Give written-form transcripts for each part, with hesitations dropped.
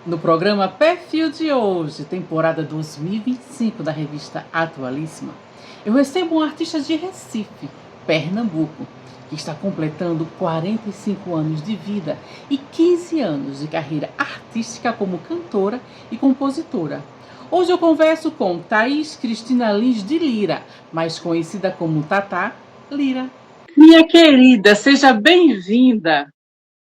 No programa Perfil de hoje, temporada 2025 da revista Atualíssima, eu recebo um artista de Recife, Pernambuco, que está completando 45 anos de vida e 15 anos de carreira artística como cantora e compositora. Hoje eu converso com Thaís Cristina Lins de Lira, mais conhecida como Tatá Lira. Minha querida, seja bem-vinda.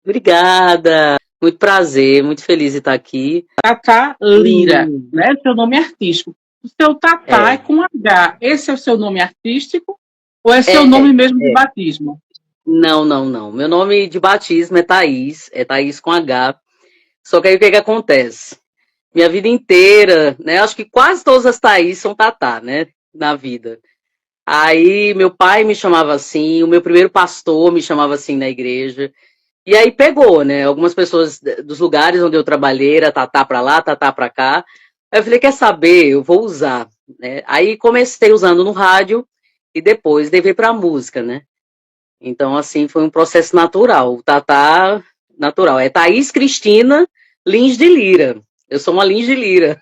Obrigada, muito prazer, muito feliz de estar aqui. Tatá Lira, né? Seu nome artístico. O seu Tatá é É, com H. Esse é o seu nome artístico ou é seu é, nome mesmo de é. batismo? Não, não, não. Meu nome de batismo é Thaís com H. Só que aí o que acontece? Minha vida inteira, né? Acho que quase todas as Thaís são Tatá, né? Na vida. Aí meu pai me chamava assim, o meu primeiro pastor me chamava assim na igreja. E aí pegou, né? Algumas pessoas dos lugares onde eu trabalhei era Tatá pra lá, Tatá pra cá. Aí eu falei, quer saber? Eu vou usar, né? Aí comecei usando no rádio e depois levei pra música, né? Então, assim, foi um processo natural. O Tatá, natural. É Thaís Cristina Lins de Lira. Eu sou uma Lins de Lira.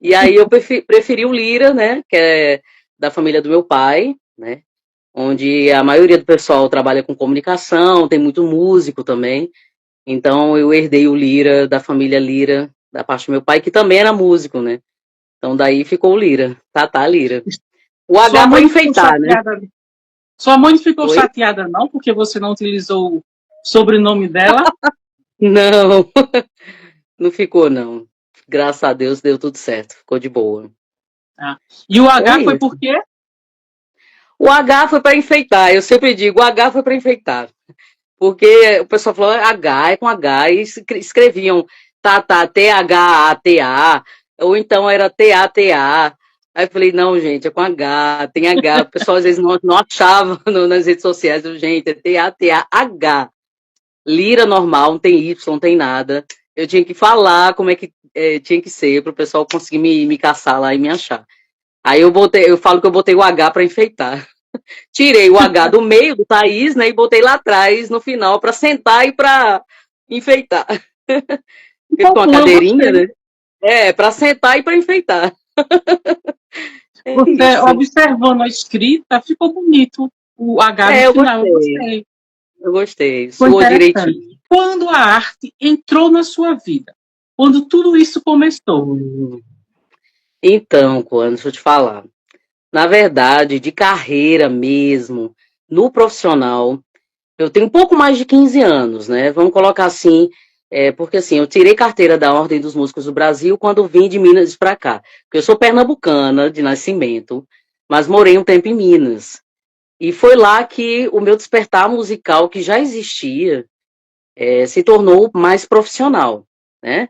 E aí eu preferi o Lira, né? Que é da família do meu pai, né? Onde a maioria do pessoal trabalha com comunicação, tem muito músico também. Então eu herdei o Lira da família Lira, da parte do meu pai, que também era músico, né? Então daí ficou o Lira, Tatá Lira. O Sua H mãe para não ficou enfeitar, né? chateada? Sua mãe não ficou Oi? chateada, não, porque você não utilizou o sobrenome dela? Não, não ficou, não. Graças a Deus deu tudo certo, ficou de boa. Ah. E o É H foi isso. por quê? O H foi para enfeitar, eu sempre digo, o H foi para enfeitar. Porque o pessoal falou, H é com H, e escreviam Tatá, T-H-A-T-A, ou então era T-A-T-A. Aí eu falei, não, gente, é com H, tem H. O pessoal às vezes não achava nas redes sociais, gente, é T-A-T-A-H. Lira normal, não tem Y, não tem nada. Eu tinha que falar como é que tinha que ser para o pessoal conseguir me caçar lá e me achar. Aí eu falo que eu botei o H para enfeitar. Tirei o H do meio do Thaís, né, e botei lá atrás, no final, para sentar e para enfeitar. Porque Então, fica uma eu cadeirinha, gostei. né? É, para sentar e para enfeitar. É Você, isso. observando a escrita, ficou bonito. O H no É, eu final, eu gostei. gostei. Eu gostei. Foi Soou interessante. direitinho. Quando a arte entrou na sua vida? Quando tudo isso começou? Então, quando, deixa eu te falar. Na verdade, de carreira mesmo, no profissional, eu tenho um pouco mais de 15 anos, né? Vamos colocar assim, porque assim, eu tirei carteira da Ordem dos Músicos do Brasil quando vim de Minas para cá. Porque eu sou pernambucana de nascimento, mas morei um tempo em Minas. E foi lá que o meu despertar musical, que já existia, se tornou mais profissional, né?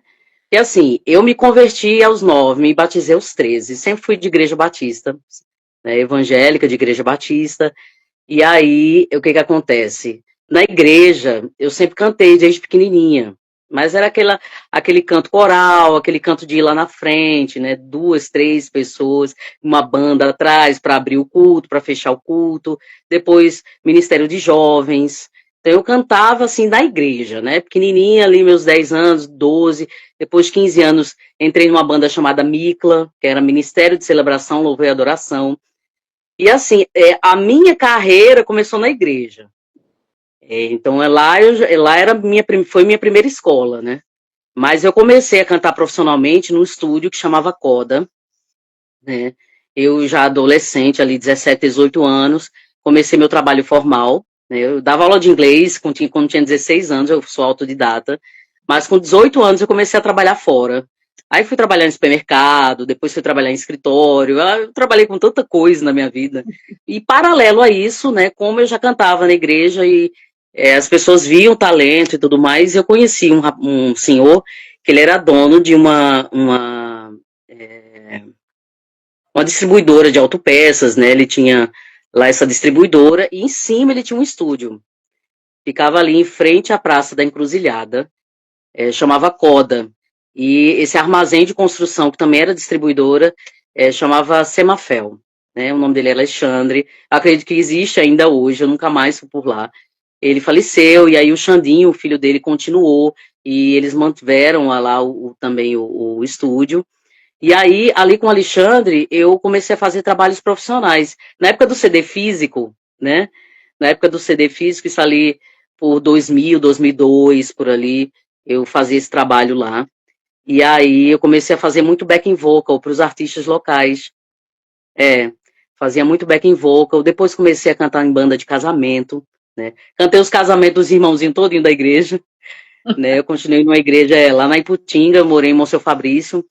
E assim, eu me converti aos 9, me batizei aos 13, sempre fui de igreja batista, né, evangélica de igreja batista. E aí, o que que acontece? Na igreja, eu sempre cantei desde pequenininha, mas era aquele canto coral, aquele canto de ir lá na frente, né? 2, 3 pessoas, uma banda atrás para abrir o culto, para fechar o culto, depois ministério de jovens. Então eu cantava assim na igreja, né? Pequenininha ali, meus 10 anos, 12, depois de 15 anos, entrei numa banda chamada Micla, que era Ministério de Celebração, Louvor e Adoração. E assim, a minha carreira começou na igreja. Então lá era foi minha primeira escola, né? Mas eu comecei a cantar profissionalmente num estúdio que chamava Coda, né? Eu já adolescente, ali 17, 18 anos, comecei meu trabalho formal, né? Eu dava aula de inglês quando tinha 16 anos, eu sou autodidata, mas com 18 anos eu comecei a trabalhar fora. Aí fui trabalhar em supermercado, depois fui trabalhar em escritório, eu trabalhei com tanta coisa na minha vida. E paralelo a isso, né, como eu já cantava na igreja e as pessoas viam o talento e tudo mais, eu conheci um senhor que ele era dono de uma distribuidora de autopeças, né? Ele tinha lá essa distribuidora e em cima ele tinha um estúdio. Ficava ali em frente à Praça da Encruzilhada, chamava Coda. E esse armazém de construção, que também era distribuidora, chamava Semafel. Né? O nome dele é Alexandre. Acredito que existe ainda hoje, eu nunca mais fui por lá. Ele faleceu, e aí o Xandinho, o filho dele, continuou. e eles mantiveram lá também o estúdio. E aí, ali com o Alexandre, eu comecei a fazer trabalhos profissionais. Na época do CD físico, né? Na época do CD físico, isso ali por 2000, 2002, por ali, eu fazia esse trabalho lá. E aí eu comecei a fazer muito backing vocal para os artistas locais. É, fazia muito backing vocal. Depois comecei a cantar em banda de casamento, né? Cantei os casamentos dos irmãozinhos todinho da igreja, né? Eu continuei numa igreja lá na Iputinga, morei em Monsenhor Fabrício,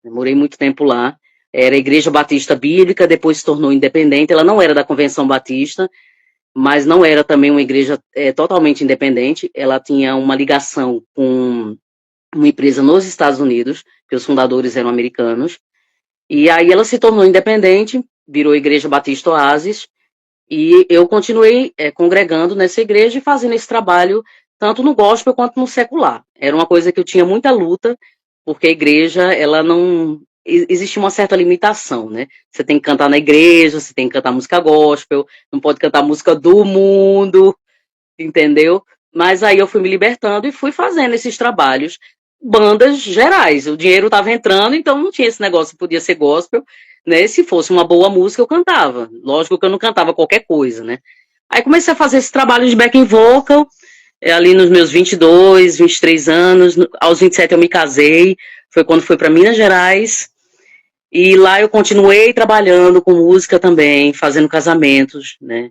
morei muito tempo lá. Era a Igreja Batista Bíblica, depois se tornou independente. Ela não era da Convenção Batista, mas não era também uma igreja totalmente independente. Ela tinha uma ligação com uma empresa nos Estados Unidos, que os fundadores eram americanos. E aí ela se tornou independente, virou Igreja Batista Oasis, e eu continuei congregando nessa igreja e fazendo esse trabalho tanto no gospel quanto no secular. Era uma coisa que eu tinha muita luta, porque a igreja, ela não... Existe uma certa limitação, né? Você tem que cantar na igreja, você tem que cantar música gospel, não pode cantar música do mundo, entendeu? Mas aí eu fui me libertando e fui fazendo esses trabalhos, bandas gerais. O dinheiro estava entrando, então não tinha esse negócio, podia ser gospel, né? Se fosse uma boa música, eu cantava. Lógico que eu não cantava qualquer coisa, né? Aí comecei a fazer esse trabalho de backing vocal, ali nos meus 22, 23 anos. Aos 27 eu me casei, foi quando fui para Minas Gerais. E lá eu continuei trabalhando com música também, fazendo casamentos, né?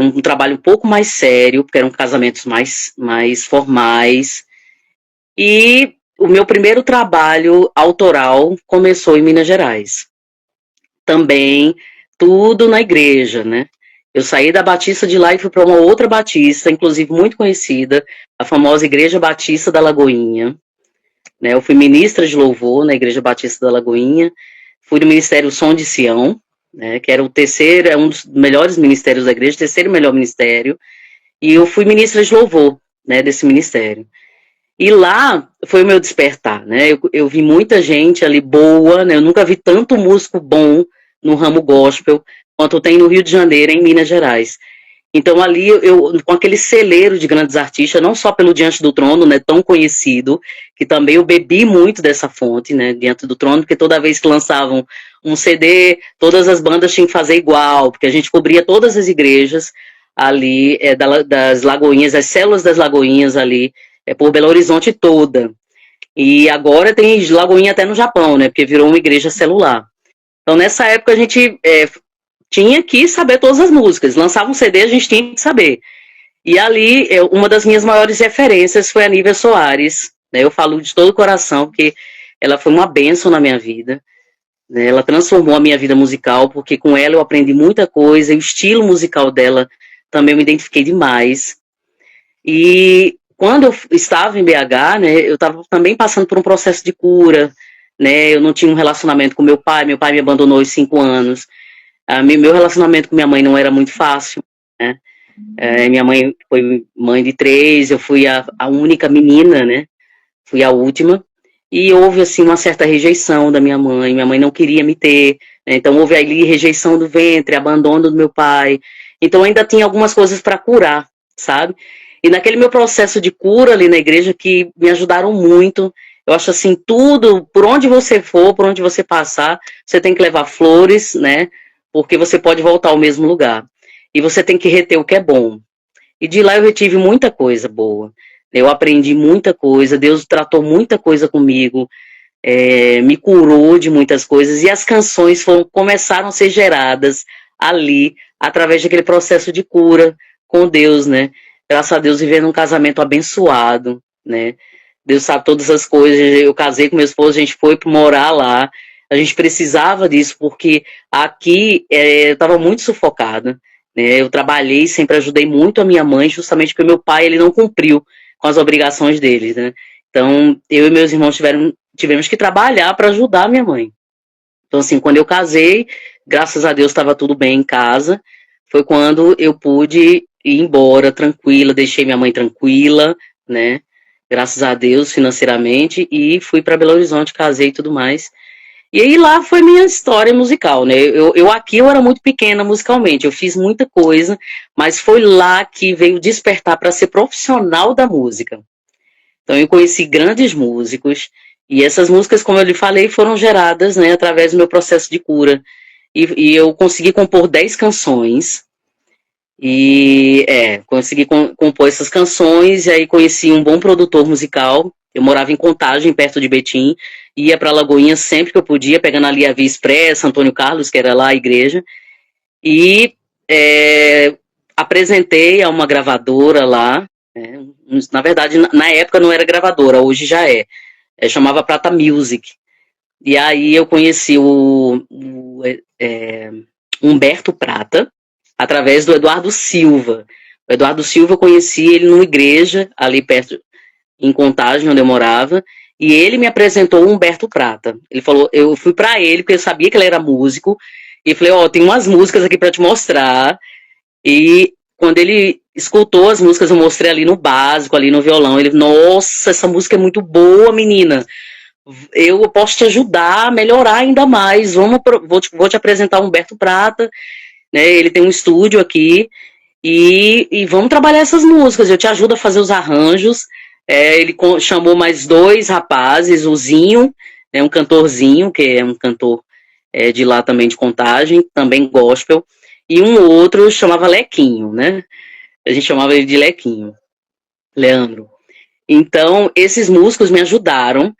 Um trabalho um pouco mais sério, porque eram casamentos mais formais. E o meu primeiro trabalho autoral começou em Minas Gerais. Também tudo na igreja, né? Eu saí da Batista de lá e fui para uma outra Batista, inclusive muito conhecida, a famosa Igreja Batista da Lagoinha. Né? Eu fui ministra de louvor na Igreja Batista da Lagoinha, fui no Ministério Som de Sião, né, que era o terceiro, é um dos melhores ministérios da igreja, o terceiro melhor ministério, e eu fui ministra de louvor, né, desse ministério. E lá foi o meu despertar, né, eu vi muita gente ali boa, né, eu nunca vi tanto músico bom no ramo gospel quanto tem no Rio de Janeiro, em Minas Gerais. Então ali eu com aquele celeiro de grandes artistas, não só pelo Diante do Trono, né, tão conhecido, que também eu bebi muito dessa fonte, né, Diante do Trono, porque toda vez que lançavam um CD, todas as bandas tinham que fazer igual, porque a gente cobria todas as igrejas ali das Lagoinhas, as células das Lagoinhas ali, por Belo Horizonte toda. E agora tem Lagoinha até no Japão, né, porque virou uma igreja celular. Então nessa época a gente tinha que saber todas as músicas. Lançava um CD, a gente tinha que saber. E ali, uma das minhas maiores referências foi a Nívia Soares. Né? Eu falo de todo o coração, porque ela foi uma bênção na minha vida. Né? Ela transformou a minha vida musical, porque com ela eu aprendi muita coisa, e o estilo musical dela também eu me identifiquei demais. E quando eu estava em BH, né, eu estava também passando por um processo de cura. Né? Eu não tinha um relacionamento com meu pai me abandonou aos 5 anos. Meu relacionamento com minha mãe não era muito fácil, né? Minha mãe foi mãe de 3, eu fui a única menina, né? Fui a última. E houve, assim, uma certa rejeição da minha mãe não queria me ter, né? Então houve ali rejeição do ventre, abandono do meu pai. Então ainda tinha algumas coisas para curar, sabe? E naquele meu processo de cura ali na igreja, que me ajudaram muito, eu acho assim, tudo, por onde você for, por onde você passar, você tem que levar flores, né? Porque você pode voltar ao mesmo lugar. E você tem que reter o que é bom. E de lá eu retive muita coisa boa. Eu aprendi muita coisa, Deus tratou muita coisa comigo, me curou de muitas coisas, e as canções começaram a ser geradas ali, através daquele processo de cura com Deus, né? Graças a Deus, vivendo um casamento abençoado, né? Deus sabe todas as coisas. Eu casei com meu esposo, a gente foi morar lá. A gente precisava disso, porque aqui eu estava muito sufocada. Né? Eu trabalhei, sempre ajudei muito a minha mãe, justamente porque meu pai ele não cumpriu com as obrigações dele. Né? Então, eu e meus irmãos tivemos que trabalhar para ajudar a minha mãe. Então, assim, quando eu casei, graças a Deus estava tudo bem em casa. Foi quando eu pude ir embora tranquila, deixei minha mãe tranquila, né? Graças a Deus, financeiramente, e fui para Belo Horizonte, casei e tudo mais. E aí lá foi minha história musical, né? Aqui eu era muito pequena musicalmente, eu fiz muita coisa, mas foi lá que veio despertar para ser profissional da música. Então eu conheci grandes músicos, e essas músicas, como eu lhe falei, foram geradas, né, através do meu processo de cura. E eu consegui compor 10 canções, e consegui compor essas canções, e aí conheci um bom produtor musical. Eu morava em Contagem, perto de Betim, ia para Lagoinha sempre que eu podia, pegando ali a Via Expressa, Antônio Carlos, que era lá a igreja, e apresentei a uma gravadora lá, né, na verdade, na época não era gravadora, hoje já chamava Prata Music. E aí eu conheci o Humberto Prata, através do Eduardo Silva. O Eduardo Silva, eu conheci ele numa igreja, ali perto, em Contagem, onde eu morava, e ele me apresentou o Humberto Prata. Ele falou, eu fui para ele, porque eu sabia que ele era músico, e falei, tem umas músicas aqui para te mostrar. E quando ele escutou as músicas, eu mostrei ali no básico, ali no violão, ele, nossa, essa música é muito boa, menina, eu posso te ajudar a melhorar ainda mais, vou te apresentar o Humberto Prata, né, ele tem um estúdio aqui, e vamos trabalhar essas músicas, eu te ajudo a fazer os arranjos. Ele chamou mais 2 rapazes, o Zinho, um cantorzinho, que é um cantor de lá também de Contagem, também gospel, e um outro chamava Lequinho, né? A gente chamava ele de Lequinho, Leandro. Então, esses músicos me ajudaram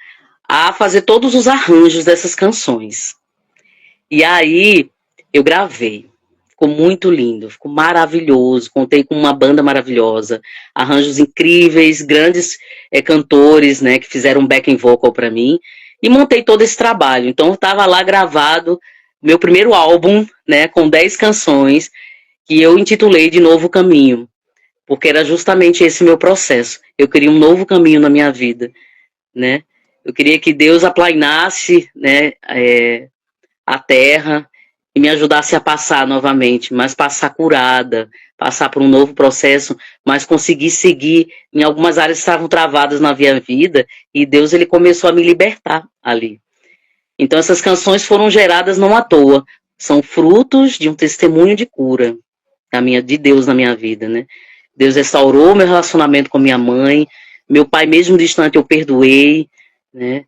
a fazer todos os arranjos dessas canções. E aí, eu gravei. Ficou muito lindo, ficou maravilhoso. Contei com uma banda maravilhosa, arranjos incríveis, grandes cantores, né, que fizeram backing vocal para mim. E montei todo esse trabalho. Então, estava lá gravado meu primeiro álbum, né, com 10 canções, que eu intitulei de Novo Caminho, porque era justamente esse meu processo. Eu queria um novo caminho na minha vida, né? Eu queria que Deus aplainasse, né, a terra e me ajudasse a passar novamente, mas passar curada, passar por um novo processo, mas conseguir seguir em algumas áreas que estavam travadas na minha vida, e Deus ele começou a me libertar ali. Então essas canções foram geradas não à toa, são frutos de um testemunho de cura de Deus na minha vida, né? Deus restaurou meu relacionamento com minha mãe, meu pai mesmo distante eu perdoei, né?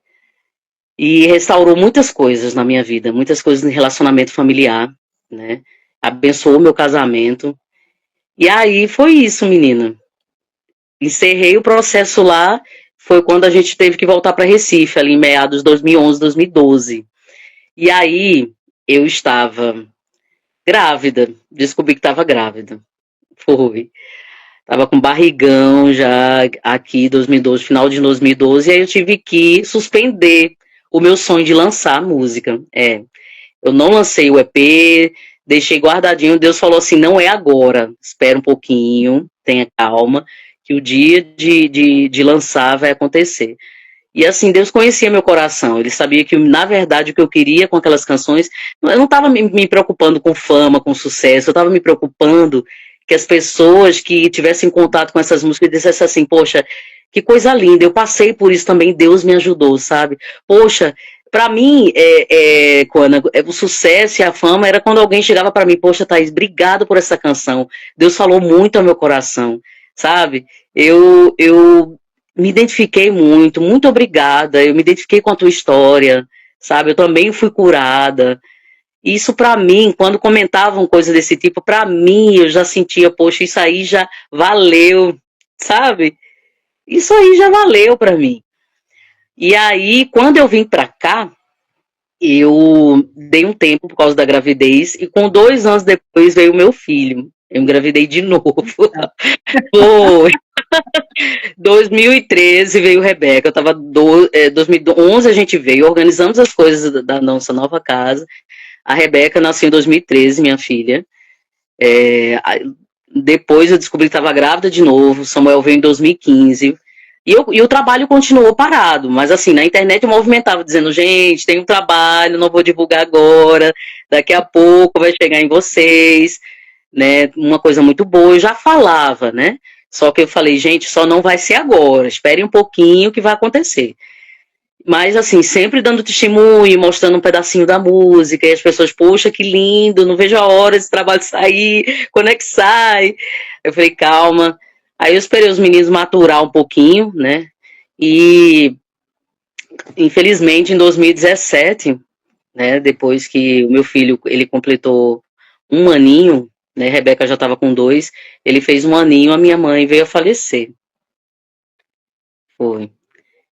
E restaurou muitas coisas na minha vida, muitas coisas em relacionamento familiar, né? Abençoou meu casamento. E aí foi isso, menina. Encerrei o processo lá, foi quando a gente teve que voltar para Recife, ali em meados de 2011, 2012. E aí eu estava grávida, descobri que estava grávida. Foi. Tava com barrigão já aqui 2012, final de 2012, e aí eu tive que suspender o meu sonho de lançar a música. Eu não lancei o EP, deixei guardadinho, Deus falou assim, não é agora, espera um pouquinho, tenha calma, que o dia de lançar vai acontecer. E assim, Deus conhecia meu coração, ele sabia que, na verdade, o que eu queria com aquelas canções, eu não estava me preocupando com fama, com sucesso, eu estava me preocupando que as pessoas que tivessem contato com essas músicas dissessem assim, poxa, que coisa linda, eu passei por isso também, Deus me ajudou, sabe? Poxa, para mim, Coana, o sucesso e a fama era quando alguém chegava para mim, poxa, Thaís, obrigado por essa canção, Deus falou muito ao meu coração, sabe? Eu me identifiquei muito, muito obrigada, eu me identifiquei com a tua história, sabe? Eu também fui curada. Isso para mim, quando comentavam coisas desse tipo, para mim eu já sentia, poxa, isso aí já valeu, sabe? Isso aí já valeu para mim. E aí, quando eu vim para cá, eu dei um tempo por causa da gravidez, e com 2 anos depois veio o meu filho. Eu engravidei de novo. Foi. 2013 veio Rebeca, eu tava 2011 a gente veio, organizamos as coisas da nossa nova casa. A Rebeca nasceu em 2013, minha filha. Depois eu descobri que estava grávida de novo, Samuel veio em 2015. E o trabalho continuou parado, mas assim, na internet eu movimentava, dizendo, gente, tem um trabalho, não vou divulgar agora, daqui a pouco vai chegar em vocês, né, uma coisa muito boa, eu já falava, né, só que eu falei, gente, só não vai ser agora, espere um pouquinho que vai acontecer. Mas assim, sempre dando testemunho, mostrando um pedacinho da música, e as pessoas, poxa, que lindo, não vejo a hora desse trabalho sair, quando é que sai? Eu falei, calma. Aí eu esperei os meninos maturar um pouquinho, né? E, infelizmente, em 2017, né, depois que o meu filho ele completou 1 aninho, né, Rebeca já estava com 2, ele fez 1 aninho, a minha mãe veio a falecer. Foi.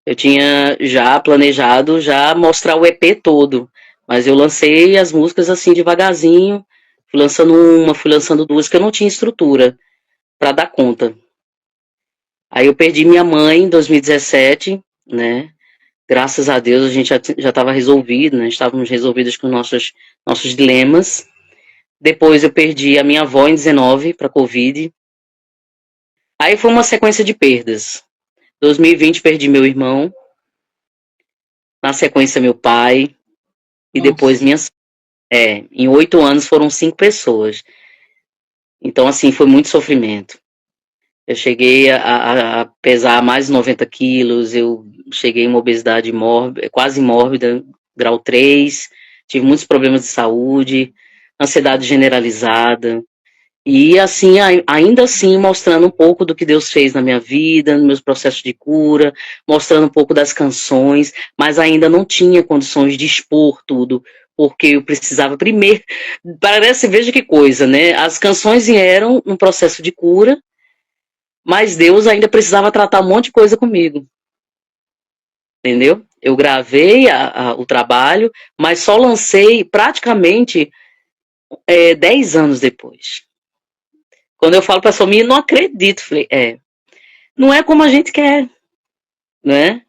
Eu tinha já planejado já mostrar o EP todo, mas eu lancei as músicas assim devagarzinho, fui lançando uma, fui lançando duas, que eu não tinha estrutura para dar conta. Aí eu perdi minha mãe em 2017, né? Graças a Deus a gente já estava resolvido, né? Estávamos resolvidos com nossos dilemas. Depois eu perdi a minha avó em 19 para Covid. Aí foi uma sequência de perdas. 2020 perdi meu irmão, na sequência meu pai, e depois Nossa. minhas. Em 8 anos foram 5 pessoas. Então, assim, foi muito sofrimento. Eu cheguei a pesar mais de 90 quilos, eu cheguei em uma obesidade mórbida, quase mórbida, grau 3, tive muitos problemas de saúde, ansiedade generalizada, e assim, ainda assim, mostrando um pouco do que Deus fez na minha vida, nos meus processos de cura, mostrando um pouco das canções, mas ainda não tinha condições de expor tudo, porque eu precisava primeiro, parece, veja que coisa, né? As canções vieram num processo de cura, mas Deus ainda precisava tratar um monte de coisa comigo, entendeu? Eu gravei o trabalho, mas só lancei praticamente 10 anos depois. Quando eu falo para a família, não acredito. Falei, não é como a gente quer, né?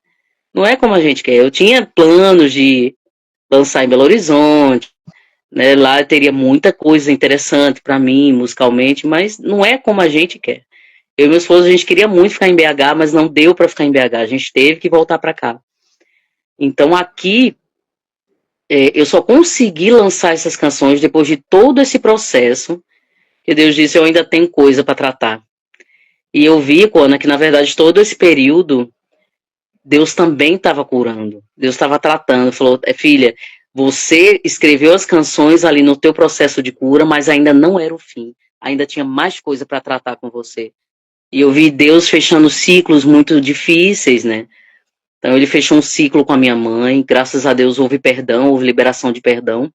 Não é como a gente quer. Eu tinha planos de lançar em Belo Horizonte, né? Lá teria muita coisa interessante para mim, musicalmente, mas não é como a gente quer. Eu e meu esposo, a gente queria muito ficar em BH, mas não deu para ficar em BH. A gente teve que voltar para cá. Então aqui, eu só consegui lançar essas canções depois de todo esse processo, que Deus disse, eu ainda tenho coisa para tratar. E eu vi, Coana, que na verdade todo esse período Deus também estava curando, Deus estava tratando, falou, filha, você escreveu as canções ali no teu processo de cura, mas ainda não era o fim, ainda tinha mais coisa para tratar com você. E eu vi Deus fechando ciclos muito difíceis, né? Então ele fechou um ciclo com a minha mãe, graças a Deus houve perdão, houve liberação de perdão,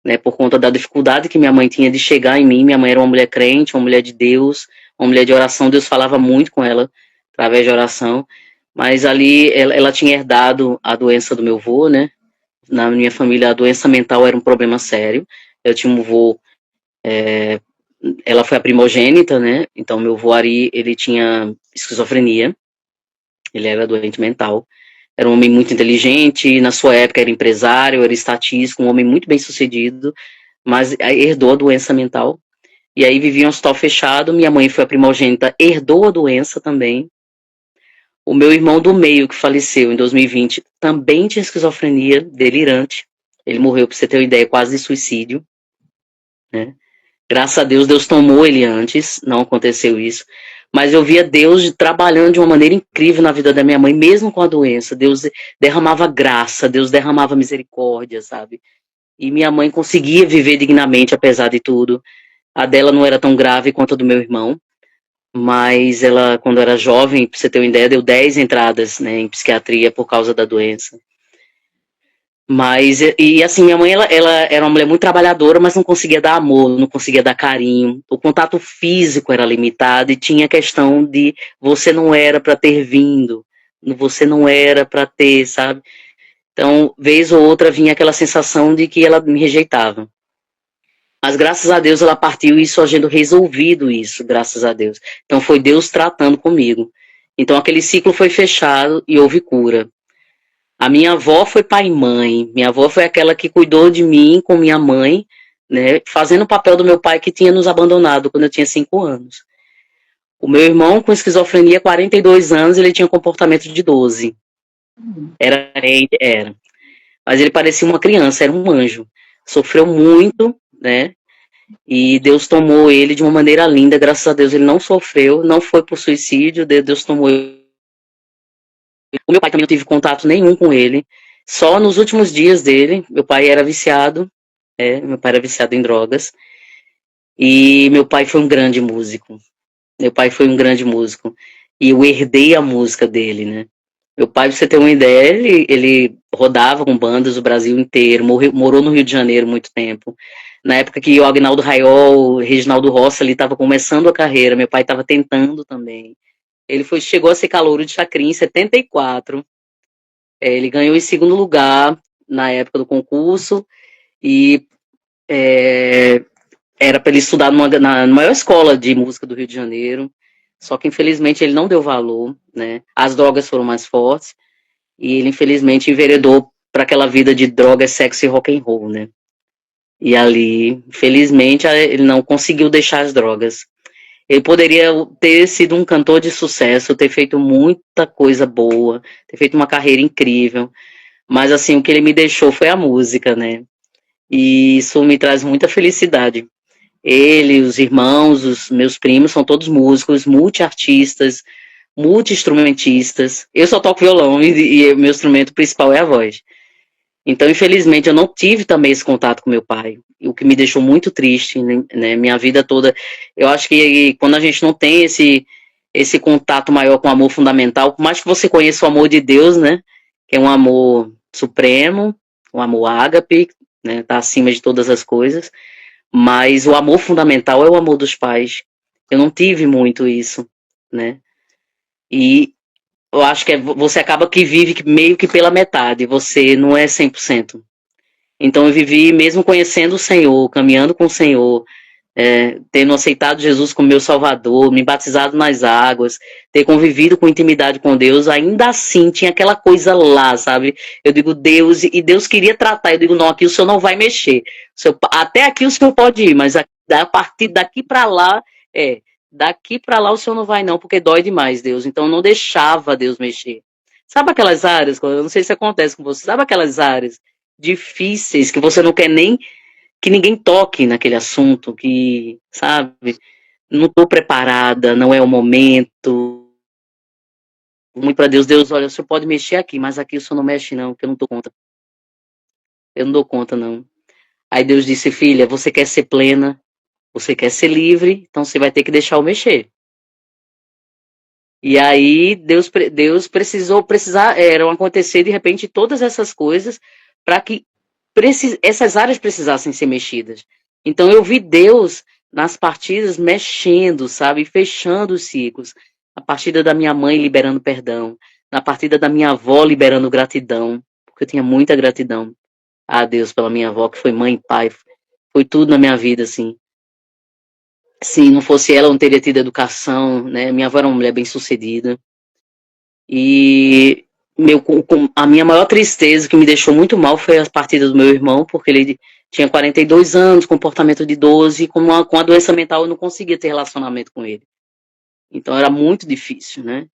né? Por conta da dificuldade que minha mãe tinha de chegar em mim. Minha mãe era uma mulher crente, uma mulher de Deus, uma mulher de oração, Deus falava muito com ela através de oração. Mas ali ela tinha herdado a doença do meu avô, né? Na minha família a doença mental era um problema sério. Eu tinha um avô, ela foi a primogênita, né? Então meu avô Ari, ele tinha esquizofrenia, ele era doente mental. Era um homem muito inteligente, na sua época era empresário, era estatístico, um homem muito bem sucedido, mas herdou a doença mental. E aí vivia em um hospital fechado, minha mãe foi a primogênita, herdou a doença também. O meu irmão do meio, que faleceu em 2020, também tinha esquizofrenia delirante. Ele morreu, para você ter uma ideia, quase de suicídio, né? Graças a Deus, Deus tomou ele antes, não aconteceu isso. Mas eu via Deus trabalhando de uma maneira incrível na vida da minha mãe, mesmo com a doença. Deus derramava graça, Deus derramava misericórdia, sabe? E minha mãe conseguia viver dignamente, apesar de tudo. A dela não era tão grave quanto a do meu irmão, mas ela, quando era jovem, pra você ter uma ideia, deu 10 entradas, né, em psiquiatria por causa da doença. Mas, e assim, minha mãe, ela era uma mulher muito trabalhadora, mas não conseguia dar amor, não conseguia dar carinho. O contato físico era limitado e tinha a questão de você não era para ter vindo, você não era para ter, sabe? Então, vez ou outra vinha aquela sensação de que ela me rejeitava. Mas graças a Deus ela partiu e só tendo resolvido isso, graças a Deus. Então foi Deus tratando comigo. Então aquele ciclo foi fechado e houve cura. A minha avó foi pai e mãe. Minha avó foi aquela que cuidou de mim com minha mãe, né, fazendo o papel do meu pai que tinha nos abandonado quando eu tinha 5 anos. O meu irmão com esquizofrenia, 42 anos, ele tinha um comportamento de 12. Era. Mas ele parecia uma criança, era um anjo. Sofreu muito, né? E Deus tomou ele de uma maneira linda, graças a Deus ele não sofreu, não foi por suicídio, Deus tomou ele. O meu pai também não tive contato nenhum com ele, só nos últimos dias dele. Meu pai era viciado, meu pai era viciado em drogas, e meu pai foi um grande músico. Meu pai foi um grande músico, e eu herdei a música dele, né? Meu pai, pra você ter uma ideia, ele rodava com bandas o Brasil inteiro, morou no Rio de Janeiro muito tempo. Na época que o Agnaldo Raiol, o Reginaldo Rossi ali estava começando a carreira, meu pai estava tentando também. Chegou a ser calouro de Chacrinha em 74. Ele ganhou em segundo lugar na época do concurso e é, era para ele estudar na maior escola de música do Rio de Janeiro. Só que infelizmente ele não deu valor, né? As drogas foram mais fortes e ele infelizmente enveredou para aquela vida de drogas, sexo e rock and roll, né? E ali, infelizmente, ele não conseguiu deixar as drogas. Ele poderia ter sido um cantor de sucesso, ter feito muita coisa boa, ter feito uma carreira incrível, mas assim, o que ele me deixou foi a música, né? E isso me traz muita felicidade. Ele, os irmãos, os meus primos são todos músicos, multiartistas, multi-instrumentistas. Eu só toco violão e meu instrumento principal é a voz. Então, infelizmente, eu não tive também esse contato com meu pai, o que me deixou muito triste, né? Minha vida toda. Eu acho que quando a gente não tem esse contato maior com o amor fundamental, por mais que você conheça o amor de Deus, né? Que é um amor supremo, um amor ágape, né? Tá acima de todas as coisas. Mas o amor fundamental é o amor dos pais. Eu não tive muito isso, né? E eu acho que você acaba que vive meio que pela metade, você não é 100%. Então eu vivi, mesmo conhecendo o Senhor, caminhando com o Senhor, tendo aceitado Jesus como meu Salvador, me batizado nas águas, ter convivido com intimidade com Deus, ainda assim tinha aquela coisa lá, sabe? Eu digo, Deus, e Deus queria tratar, eu digo, não, aqui o Senhor não vai mexer. Até aqui o Senhor pode ir, mas a partir daqui para lá, daqui para lá o Senhor não vai não, porque dói demais, Deus. Então eu não deixava Deus mexer. Sabe aquelas áreas, eu não sei se acontece com você, sabe aquelas áreas difíceis que você não quer nem que ninguém toque naquele assunto, que, sabe, não estou preparada, não é o momento. Muito para Deus, Deus, olha, o senhor pode mexer aqui, mas aqui o senhor não mexe não, que eu não dou conta. Eu não dou conta não. Aí Deus disse, filha, você quer ser plena, você quer ser livre, então você vai ter que deixar eu mexer. E aí Deus eram acontecer de repente todas essas coisas para que essas áreas precisassem ser mexidas. Então eu vi Deus nas partidas mexendo, sabe, fechando os ciclos. A partida da minha mãe liberando perdão, na partida da minha avó liberando gratidão, porque eu tinha muita gratidão a Deus pela minha avó, que foi mãe e pai, foi tudo na minha vida, assim. Se não fosse ela, eu não teria tido educação, né? Minha avó era uma mulher bem-sucedida. E a minha maior tristeza, que me deixou muito mal, foi a partida do meu irmão, porque ele tinha 42 anos, comportamento de 12, e com a doença mental eu não conseguia ter relacionamento com ele. Então era muito difícil, né?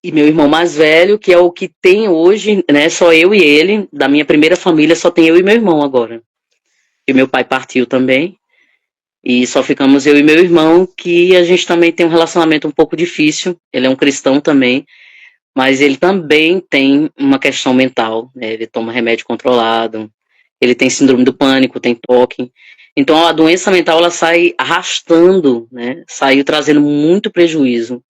E meu irmão mais velho, que é o que tem hoje, né? Só eu e ele, da minha primeira família, só tem eu e meu irmão agora. E meu pai partiu também. E só ficamos eu e meu irmão, que a gente também tem um relacionamento um pouco difícil. Ele é um cristão também, mas ele também tem uma questão mental, né? Ele toma remédio controlado, ele tem síndrome do pânico, tem toque. Então a doença mental ela sai arrastando, né? Saiu trazendo muito prejuízo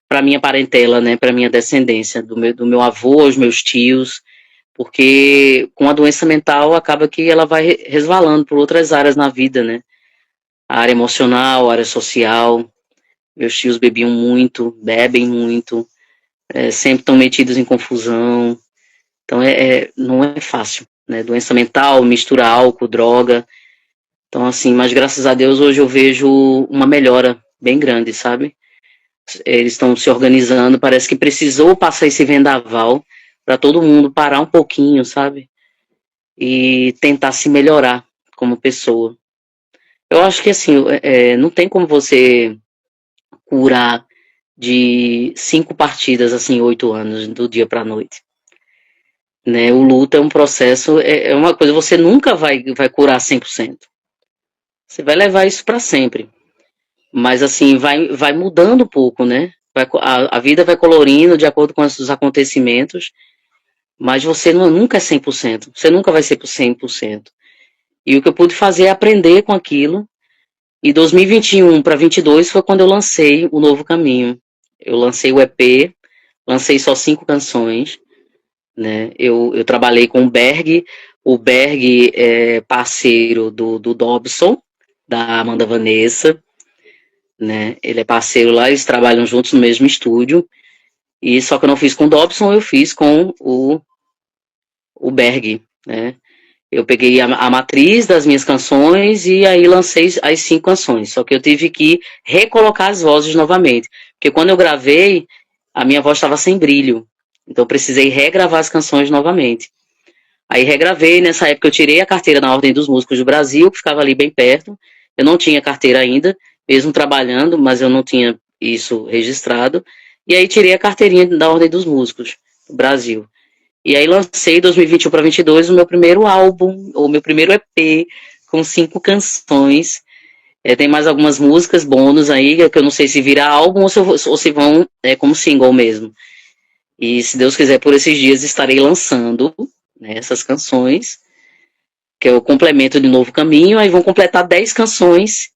para minha parentela, né? Para minha descendência, do meu avô aos meus tios, porque com a doença mental acaba que ela vai resvalando por outras áreas na vida, né? A área emocional, a área social. Meus tios bebiam muito, bebem muito, sempre estão metidos em confusão. Então não é fácil, né? Doença mental, mistura álcool, droga. Então, assim, mas graças a Deus hoje eu vejo uma melhora bem grande, sabe? Eles estão se organizando, parece que precisou passar esse vendaval para todo mundo parar um pouquinho, sabe? E tentar se melhorar como pessoa. Eu acho que, assim, não tem como você curar de 5 partidas, assim, 8 anos, do dia para a noite. Né? O luto é um processo, é uma coisa, você nunca vai curar 100%. Você vai levar isso para sempre. Mas, assim, vai mudando um pouco, né? A vida vai colorindo de acordo com os acontecimentos, mas você nunca é 100%. Você nunca vai ser 100%. E o que eu pude fazer é aprender com aquilo. E 2021 para 22 foi quando eu lancei o Novo Caminho. Eu lancei o EP lancei só 5 canções, né? Eu trabalhei com o Berg é parceiro do Dobson, da Amanda Vanessa, né? Ele é parceiro lá, eles trabalham juntos no mesmo estúdio, e só que eu não fiz com o Dobson, eu fiz com o Berg, né? Eu peguei a matriz das minhas canções e aí lancei as 5 canções. Só que eu tive que recolocar as vozes novamente. Porque quando eu gravei, a minha voz estava sem brilho. Então eu precisei regravar as canções novamente. Aí regravei, nessa época eu tirei a carteira na Ordem dos Músicos do Brasil, que ficava ali bem perto. Eu não tinha carteira ainda, mesmo trabalhando, mas eu não tinha isso registrado. E aí tirei a carteirinha da Ordem dos Músicos do Brasil. E aí lancei em 2021 para 2022 o meu primeiro álbum, ou meu primeiro EP, com 5 canções. Tem mais algumas músicas bônus aí, que eu não sei se vira álbum ou se vão como single mesmo. E se Deus quiser, por esses dias estarei lançando, né, essas canções, que é o complemento de Novo Caminho, aí vão completar 10 canções.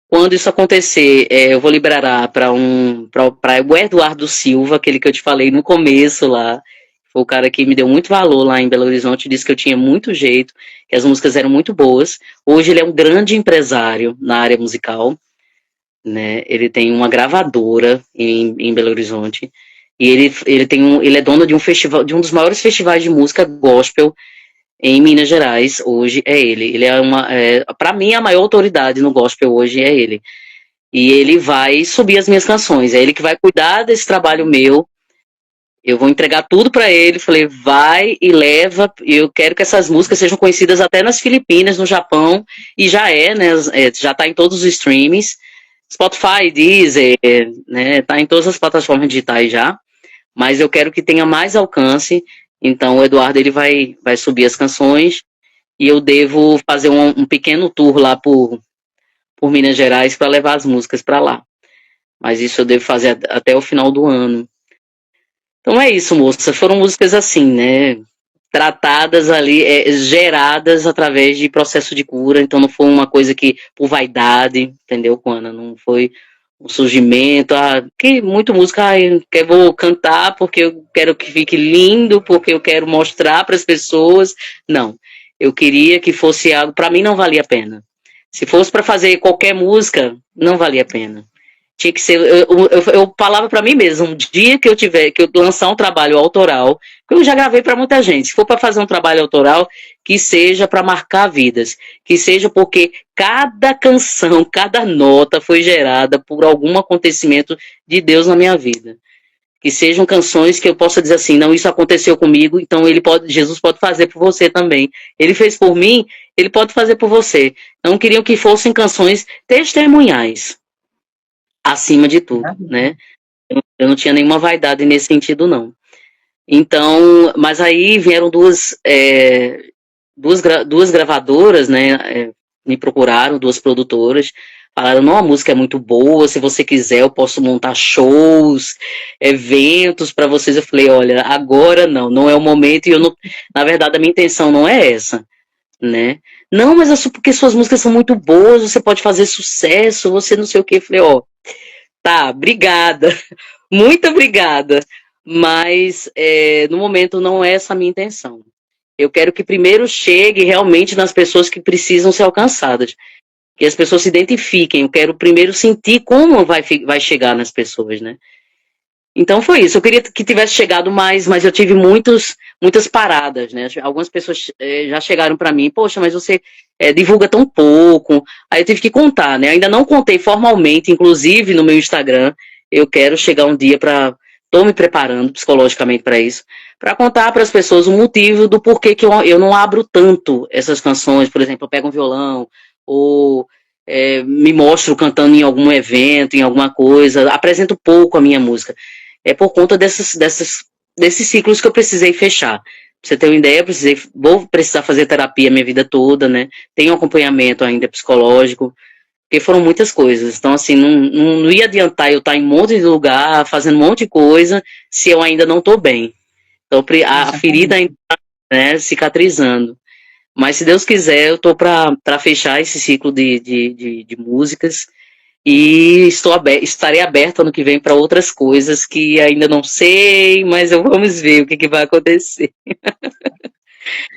Quando isso acontecer, eu vou liberar para o Eduardo Silva, aquele que eu te falei no começo lá. Foi o cara que me deu muito valor lá em Belo Horizonte, disse que eu tinha muito jeito, que as músicas eram muito boas. Hoje ele é um grande empresário na área musical, né? Ele tem uma gravadora em Belo Horizonte. E ele é dono de um festival, de um dos maiores festivais de música gospel em Minas Gerais. Hoje é ele. Ele para mim, a maior autoridade no gospel hoje é ele. E ele vai subir as minhas canções. É ele que vai cuidar desse trabalho meu. Eu vou entregar tudo para ele. Falei, vai e leva. Eu quero que essas músicas sejam conhecidas até nas Filipinas, no Japão. E já né? Já tá em todos os streamings. Spotify, Deezer, né? Tá em todas as plataformas digitais já. Mas eu quero que tenha mais alcance. Então o Eduardo ele vai subir as canções. E eu devo fazer um pequeno tour lá por Minas Gerais para levar as músicas para lá. Mas isso eu devo fazer até o final do ano. Então é isso, moça. Foram músicas assim, né? Tratadas ali, geradas através de processo de cura. Então não foi uma coisa que por vaidade, entendeu, Juana? Não foi um surgimento. Que muito música, eu vou cantar porque eu quero que fique lindo, porque eu quero mostrar para as pessoas. Não. Eu queria que fosse algo, para mim não valia a pena. Se fosse para fazer qualquer música, não valia a pena. Tinha que ser. Eu falava para mim mesmo, um dia que eu lançar um trabalho autoral, que eu já gravei para muita gente, se for para fazer um trabalho autoral, que seja para marcar vidas, que seja porque cada canção, cada nota foi gerada por algum acontecimento de Deus na minha vida. Que sejam canções que eu possa dizer assim, não, isso aconteceu comigo, então Jesus pode fazer por você também. Ele fez por mim, ele pode fazer por você. Não queriam que fossem canções testemunhais, acima de tudo, né? Eu não tinha nenhuma vaidade nesse sentido, não. Então, mas aí vieram duas gravadoras, né? Me procuraram, duas produtoras, falaram, não, a música é muito boa, se você quiser eu posso montar shows, eventos para vocês. Eu falei, olha, agora não é o momento, e eu não, na verdade a minha intenção não é essa, né? Não, mas é porque suas músicas são muito boas, você pode fazer sucesso, você não sei o que. Eu falei, ó, tá, obrigada, muito obrigada, mas no momento não é essa a minha intenção. Eu quero que primeiro chegue realmente nas pessoas que precisam ser alcançadas, que as pessoas se identifiquem. Eu quero primeiro sentir como vai chegar nas pessoas, né? Então foi isso. Eu queria que tivesse chegado mais, mas eu tive muitas paradas, né? Algumas pessoas já chegaram para mim, poxa, mas você divulga tão pouco. Aí eu tive que contar, né? Ainda não contei formalmente, inclusive no meu Instagram. Eu quero chegar um dia estou me preparando psicologicamente para isso, para contar para as pessoas o motivo do porquê que eu não abro tanto essas canções. Por exemplo, eu pego um violão ou me mostro cantando em algum evento, em alguma coisa, apresento pouco a minha música. É por conta desses ciclos que eu precisei fechar. Pra você ter uma ideia, vou precisar fazer terapia a minha vida toda, né? Tenho acompanhamento ainda psicológico, porque foram muitas coisas. Então, assim, não ia adiantar eu estar em um monte de lugar, fazendo um monte de coisa, se eu ainda não estou bem. Então, a ferida ainda está, né, cicatrizando. Mas, se Deus quiser, eu estou para fechar esse ciclo de músicas. e estarei aberta ano que vem para outras coisas que ainda não sei, mas vamos ver o que vai acontecer.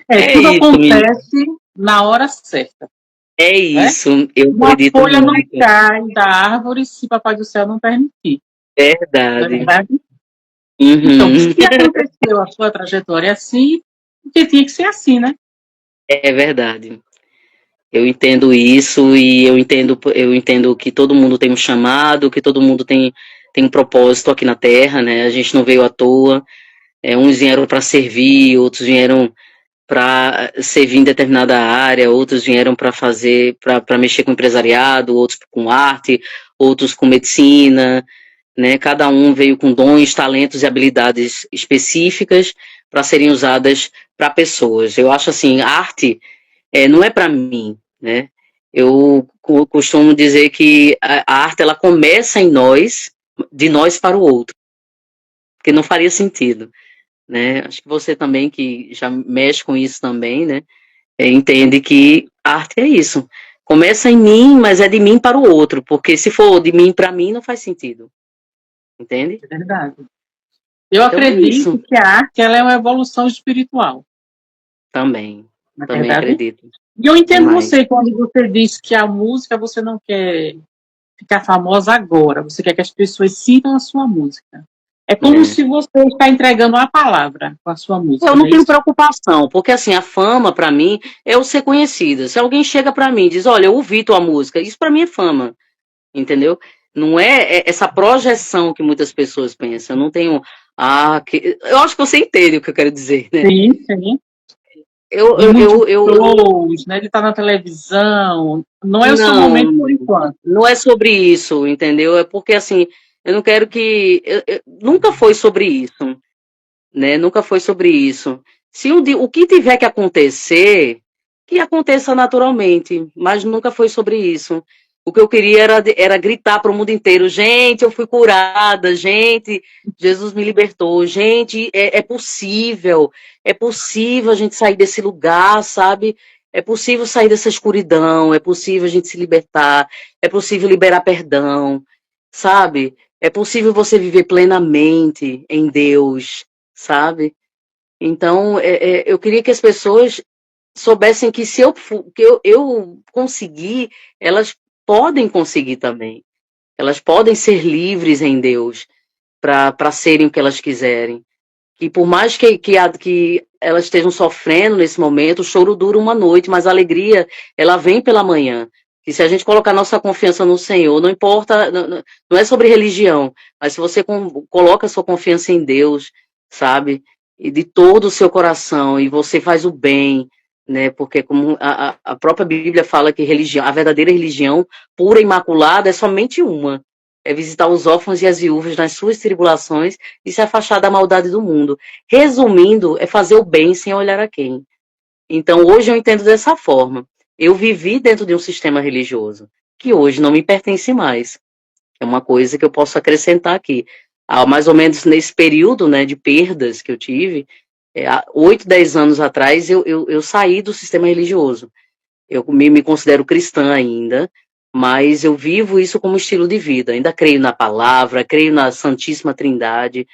É Tudo isso, menina. acontece na hora certa, É né? isso, eu Uma acredito folha não muito. cai da árvore se Papai do Céu não permitir, não é Verdade. verdade? Então, Uhum. se aconteceu a sua trajetória assim, porque tinha que ser assim, né? É verdade. Eu entendo isso e eu entendo que todo mundo tem um chamado, que todo mundo tem um propósito aqui na Terra, né? A gente não veio à toa. Uns vieram para servir, outros vieram para servir em determinada área, outros vieram para fazer, para mexer com empresariado, outros com arte, outros com medicina, né? Cada um veio com dons, talentos e habilidades específicas para serem usadas para pessoas. Eu acho assim, arte não é para mim, né? Eu costumo dizer que a arte ela começa em nós, de nós para o outro, porque não faria sentido, né? Acho que você também que já mexe com isso também, né? Entende que arte é isso. Começa em mim, mas é de mim para o outro, porque se for de mim para mim não faz sentido, entende? É verdade. Eu Então é acredito isso que a arte ela é uma evolução espiritual, também. na Também verdade. acredito E eu entendo demais. você quando você diz que a música você não quer ficar famosa agora, você quer que as pessoas sintam a sua música. É como É. se você está entregando a palavra com a sua Eu música, não não é tenho isso? preocupação, porque assim, a fama para mim é o ser conhecida. Se alguém chega para mim e diz, olha, eu ouvi tua música, isso para mim é fama, entendeu? Não essa projeção que muitas pessoas pensam. Eu não tenho, eu acho que você entende o que eu quero dizer, né? Sim, sim. Eu, De eu, muitos eu, eu, eu shows, né, de estar na televisão. Não é o seu não, momento por enquanto. não é sobre isso, entendeu? É porque assim, eu não quero que, nunca foi sobre isso, né? Nunca foi sobre isso. Se o que tiver que aconteça naturalmente, mas nunca foi sobre isso. O que eu queria era gritar para o mundo inteiro, gente, eu fui curada, gente, Jesus me libertou, gente, é possível a gente sair desse lugar, sabe? É possível sair dessa escuridão, é possível a gente se libertar, é possível liberar perdão, sabe? É possível você viver plenamente em Deus, sabe? Então, eu queria que as pessoas soubessem que se eu conseguir, elas podem conseguir também. Elas podem ser livres em Deus para serem o que elas quiserem. E por mais que elas estejam sofrendo nesse momento, o choro dura uma noite, mas a alegria, ela vem pela manhã. E se a gente colocar nossa confiança no Senhor, não importa, não é sobre religião, mas se você coloca sua confiança em Deus, sabe? E de todo o seu coração, e você faz o bem, né? Porque como a própria Bíblia fala que religião, a verdadeira religião pura e imaculada é somente uma. É visitar os órfãos e as viúvas nas suas tribulações e se afastar da maldade do mundo. Resumindo, é fazer o bem sem olhar a quem. Então, hoje eu entendo dessa forma. Eu vivi dentro de um sistema religioso, que hoje não me pertence mais. É uma coisa que eu posso acrescentar aqui. Há mais ou menos nesse período, né, de perdas que eu tive, há 8, 10 anos atrás, eu saí do sistema religioso. Eu me considero cristã ainda, mas eu vivo isso como estilo de vida. Ainda creio na palavra, creio na Santíssima Trindade,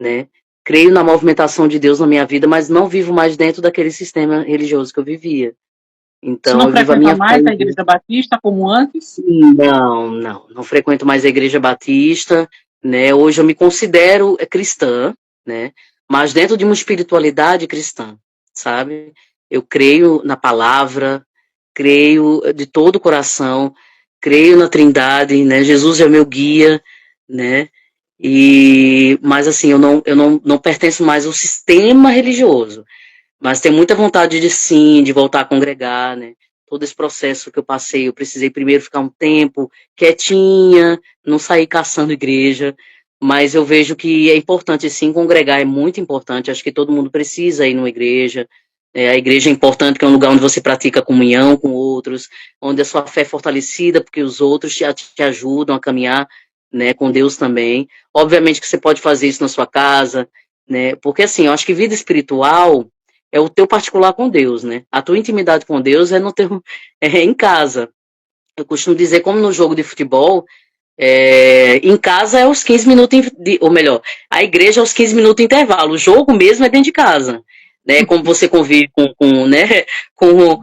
né? Creio na movimentação de Deus na minha vida, mas não vivo mais dentro daquele sistema religioso que eu vivia. Você Então, não eu vivo a frequenta minha fé mais em a Deus. Igreja Batista como antes? Não frequento mais a Igreja Batista, né? Hoje eu me considero cristã, né? Mas dentro de uma espiritualidade cristã, sabe? Eu creio na palavra, creio de todo o coração, creio na Trindade, né? Jesus é o meu guia, né? Mas assim, eu não pertenço mais ao sistema religioso, mas tenho muita vontade de sim, de voltar a congregar, né? Todo esse processo que eu passei, eu precisei primeiro ficar um tempo quietinha, não sair caçando igreja, mas eu vejo que é importante sim congregar, é muito importante, acho que todo mundo precisa ir numa igreja, a igreja é importante, que é um lugar onde você pratica comunhão com outros, onde a sua fé é fortalecida, porque os outros te ajudam a caminhar, né, com Deus também. Obviamente que você pode fazer isso na sua casa, né, porque assim, eu acho que vida espiritual é o teu particular com Deus, né? A tua intimidade com Deus é no teu, é em casa. Eu costumo dizer, como no jogo de futebol, Em casa é os 15 minutos, ou melhor, a igreja é os 15 minutos de intervalo. O jogo mesmo é dentro de casa. Né? Como você convive né, com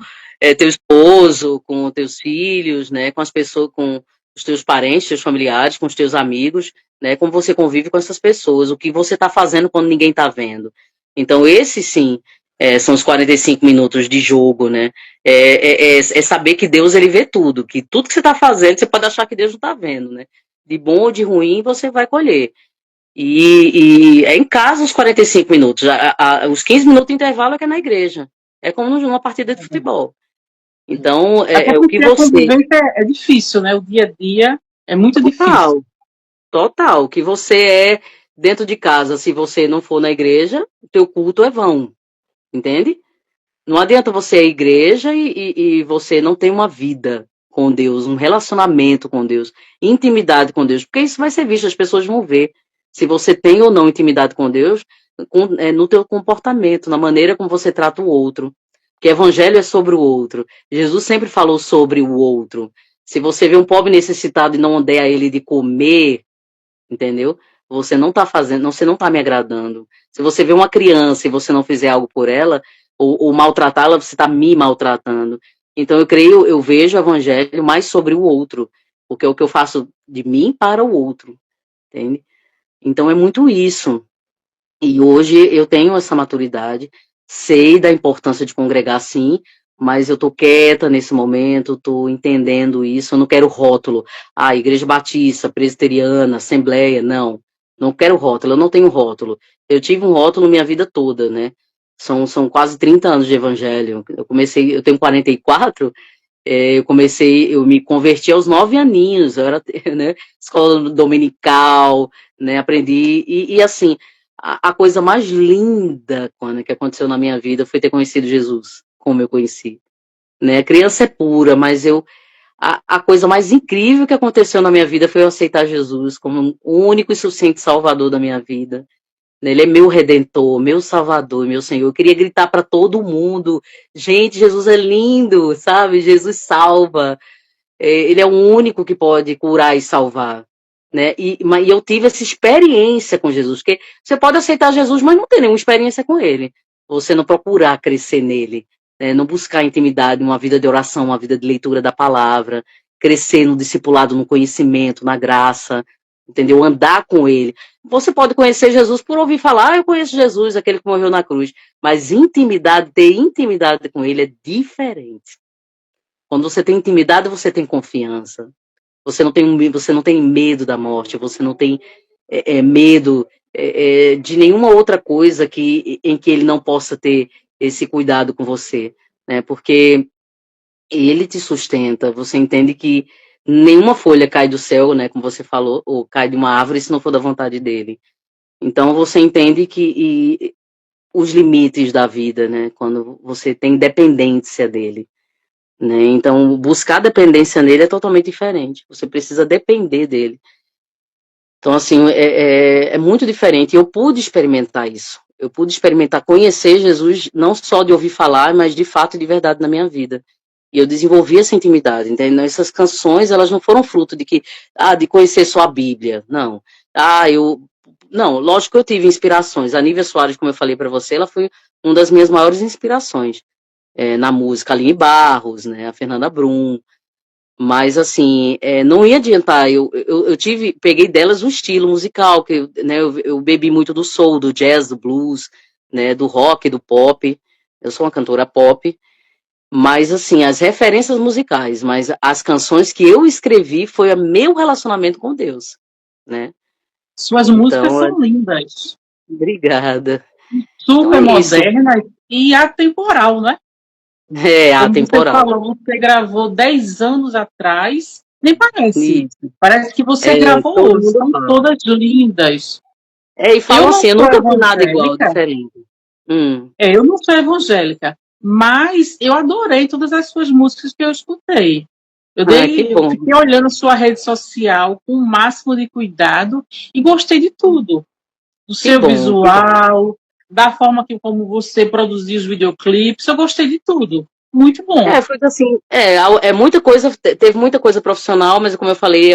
teu esposo, com teus filhos, né, com as pessoas, com os teus parentes, teus familiares, com os teus amigos, né, como você convive com essas pessoas, o que você está fazendo quando ninguém está vendo. Então, esse sim são os 45 minutos de jogo, né? É saber que Deus ele vê tudo, que tudo que você está fazendo, você pode achar que Deus não está vendo, né? De bom ou de ruim, você vai colher. E é em casa os 45 minutos. Os 15 minutos de intervalo é que é na igreja. É como numa partida de futebol. Então, Até o que porque a você. convivência é difícil, né? O dia a dia é muito difícil. Total, total. O que você é dentro de casa, se você não for na igreja, o teu culto é vão. Entende? Não adianta você ir à igreja e você não tem uma vida com Deus, um relacionamento com Deus, intimidade com Deus, porque isso vai ser visto, as pessoas vão ver se você tem ou não intimidade com Deus no teu comportamento, na maneira como você trata o outro. Porque evangelho é sobre o outro. Jesus sempre falou sobre o outro. Se você vê um pobre necessitado e não der a ele de comer, entendeu? Você não está fazendo, você não está me agradando. Se você vê uma criança e você não fizer algo por ela, ou maltratá-la, você está me maltratando. Então eu vejo o evangelho mais sobre o outro, porque é o que eu faço de mim para o outro, entende? Então é muito isso. E hoje eu tenho essa maturidade, sei da importância de congregar sim, mas eu tô quieta nesse momento, tô entendendo isso, eu não quero rótulo. Igreja batista, presbiteriana, assembleia, não quero rótulo, eu não tenho rótulo. Eu tive um rótulo minha vida toda, né? São quase 30 anos de evangelho. Eu tenho 44, eu me converti aos 9 aninhos, eu era, né, escola dominical, né, aprendi, e assim, a coisa mais linda que aconteceu na minha vida foi ter conhecido Jesus, como eu conheci, né, a criança é pura, mas a coisa mais incrível que aconteceu na minha vida foi eu aceitar Jesus como o único e suficiente salvador da minha vida. Ele é meu redentor, meu salvador, meu Senhor. Eu queria gritar para todo mundo: gente, Jesus é lindo, sabe? Jesus salva. Ele é o único que pode curar e salvar. Né? E eu tive essa experiência com Jesus, porque você pode aceitar Jesus, mas não ter nenhuma experiência com ele. Você não procurar crescer nele, né? Não buscar intimidade, uma vida de oração, uma vida de leitura da palavra, crescer no discipulado, no conhecimento, na graça, entendeu? Andar com ele. Você pode conhecer Jesus por ouvir falar, eu conheço Jesus, aquele que morreu na cruz, mas intimidade, ter intimidade com ele é diferente. Quando você tem intimidade, você tem confiança. Você não tem medo da morte, você não tem medo de nenhuma outra coisa em que ele não possa ter esse cuidado com você, né? Porque ele te sustenta, você entende que nenhuma folha cai do céu, né? Como você falou, ou cai de uma árvore se não for da vontade dele. Então você entende que os limites da vida, né? Quando você tem dependência dele. Né? Então, buscar dependência nele é totalmente diferente. Você precisa depender dele. Então, assim, é muito diferente. Eu pude experimentar isso. Eu pude experimentar conhecer Jesus, não só de ouvir falar, mas de fato e de verdade na minha vida. E eu desenvolvi essa intimidade. Entendeu? Essas canções, elas não foram fruto de conhecer só a Bíblia. Não. Não, lógico que eu tive inspirações. A Nívia Soares, como eu falei para você, ela foi uma das minhas maiores inspirações. Na música, Aline Barros, né, a Fernanda Brum, mas assim, não ia adiantar, eu peguei delas um estilo musical, que né, eu bebi muito do soul, do jazz, do blues, né, do rock, do pop, eu sou uma cantora pop, mas assim, as referências musicais, mas as canções que eu escrevi foi o meu relacionamento com Deus, né, Suas músicas então, são lindas, obrigada. Então super é isso, modernas e atemporal, né? Como você atemporal, falou, você gravou 10 anos atrás, nem parece. isso, Parece que você gravou todo hoje, mundo são fala. todas lindas. E Eu falam não assim, eu sou nunca vi nada igual, evangélica, diferente. Hum, eu não sou evangélica, mas eu adorei todas as suas músicas que eu escutei. que Eu bom, fiquei olhando sua rede social com o máximo de cuidado e gostei de tudo. Do que seu bom, que bom. visual, da forma como você produzia os videoclipes, eu gostei de tudo. Muito bom. Foi assim, muita coisa, teve muita coisa profissional, mas como eu falei,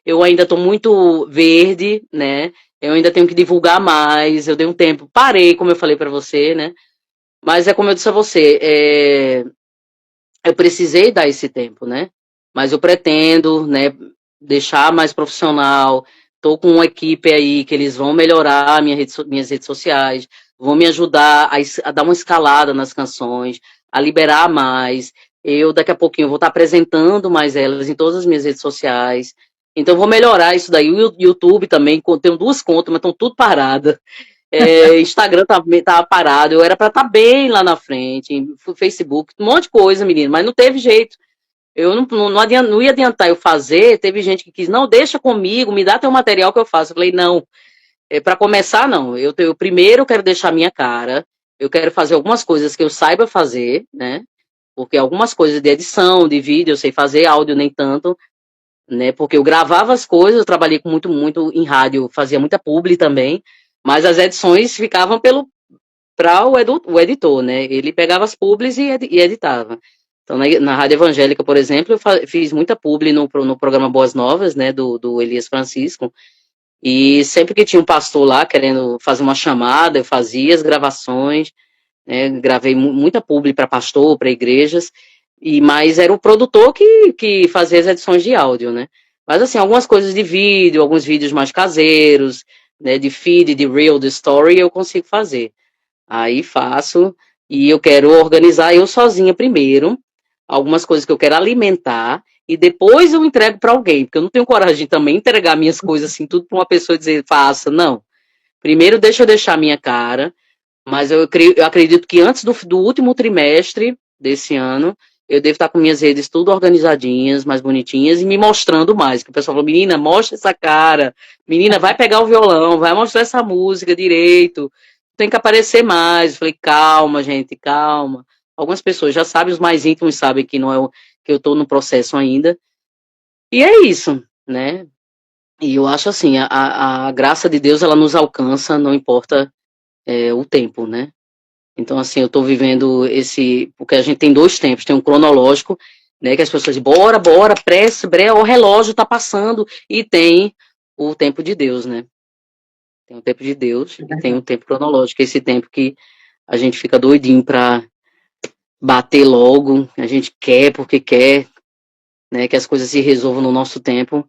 eu ainda tô muito verde, né? Eu ainda tenho que divulgar mais, eu dei um tempo, parei, como eu falei para você, né? Mas é como eu disse a você, eu precisei dar esse tempo, né? Mas eu pretendo, né, deixar mais profissional. Tô com uma equipe aí que eles vão melhorar minhas redes sociais, vão me ajudar a dar uma escalada nas canções, a liberar mais. Eu daqui a pouquinho vou estar apresentando mais elas em todas as minhas redes sociais. Então vou melhorar isso daí. O YouTube também, tenho 2 contas, mas estão tudo paradas. Instagram tava parado, eu era para estar bem lá na frente, Facebook, um monte de coisa, menino, mas não teve jeito. Eu não ia adiantar eu fazer, teve gente que quis, não, deixa comigo, me dá teu material que eu faço. Eu falei, não, para começar, não. Eu primeiro quero deixar minha cara, eu quero fazer algumas coisas que eu saiba fazer, né? Porque algumas coisas de edição, de vídeo, eu sei fazer, áudio nem tanto, né? Porque eu gravava as coisas, eu trabalhei com muito em rádio, fazia muita publi também, mas as edições ficavam para o editor, né? Ele pegava as publis e editava. Então, na Rádio Evangélica, por exemplo, eu fiz muita publi no programa Boas Novas, né, do Elias Francisco, e sempre que tinha um pastor lá querendo fazer uma chamada, eu fazia as gravações, né, gravei muita publi para pastor, para igrejas, mas era o produtor que fazia as edições de áudio, né? Mas assim, algumas coisas de vídeo, alguns vídeos mais caseiros, né, de feed, de reel, de story, eu consigo fazer. Aí faço, e eu quero organizar eu sozinha primeiro, algumas coisas que eu quero alimentar, e depois eu entrego para alguém, porque eu não tenho coragem de também entregar minhas coisas assim, tudo para uma pessoa dizer, faça, não. Primeiro deixa eu deixar a minha cara, mas eu acredito que antes do último trimestre desse ano, eu devo estar com minhas redes tudo organizadinhas, mais bonitinhas, e me mostrando mais. Que o pessoal falou, menina, mostra essa cara, menina, vai pegar o violão, vai mostrar essa música direito, tem que aparecer mais. Eu falei, calma, gente, calma. Algumas pessoas já sabem, os mais íntimos sabem que não é que eu estou no processo ainda. E é isso, né? E eu acho assim, a graça de Deus, ela nos alcança, não importa o tempo, né? Então, assim, eu estou vivendo porque a gente tem 2 tempos, tem um cronológico, né, que as pessoas dizem, bora, bora, pressa, o relógio está passando, e tem o tempo de Deus, né? Tem o tempo de Deus e tem o tempo cronológico, esse tempo que a gente fica doidinho para bater logo, a gente quer porque quer, né, que as coisas se resolvam no nosso tempo,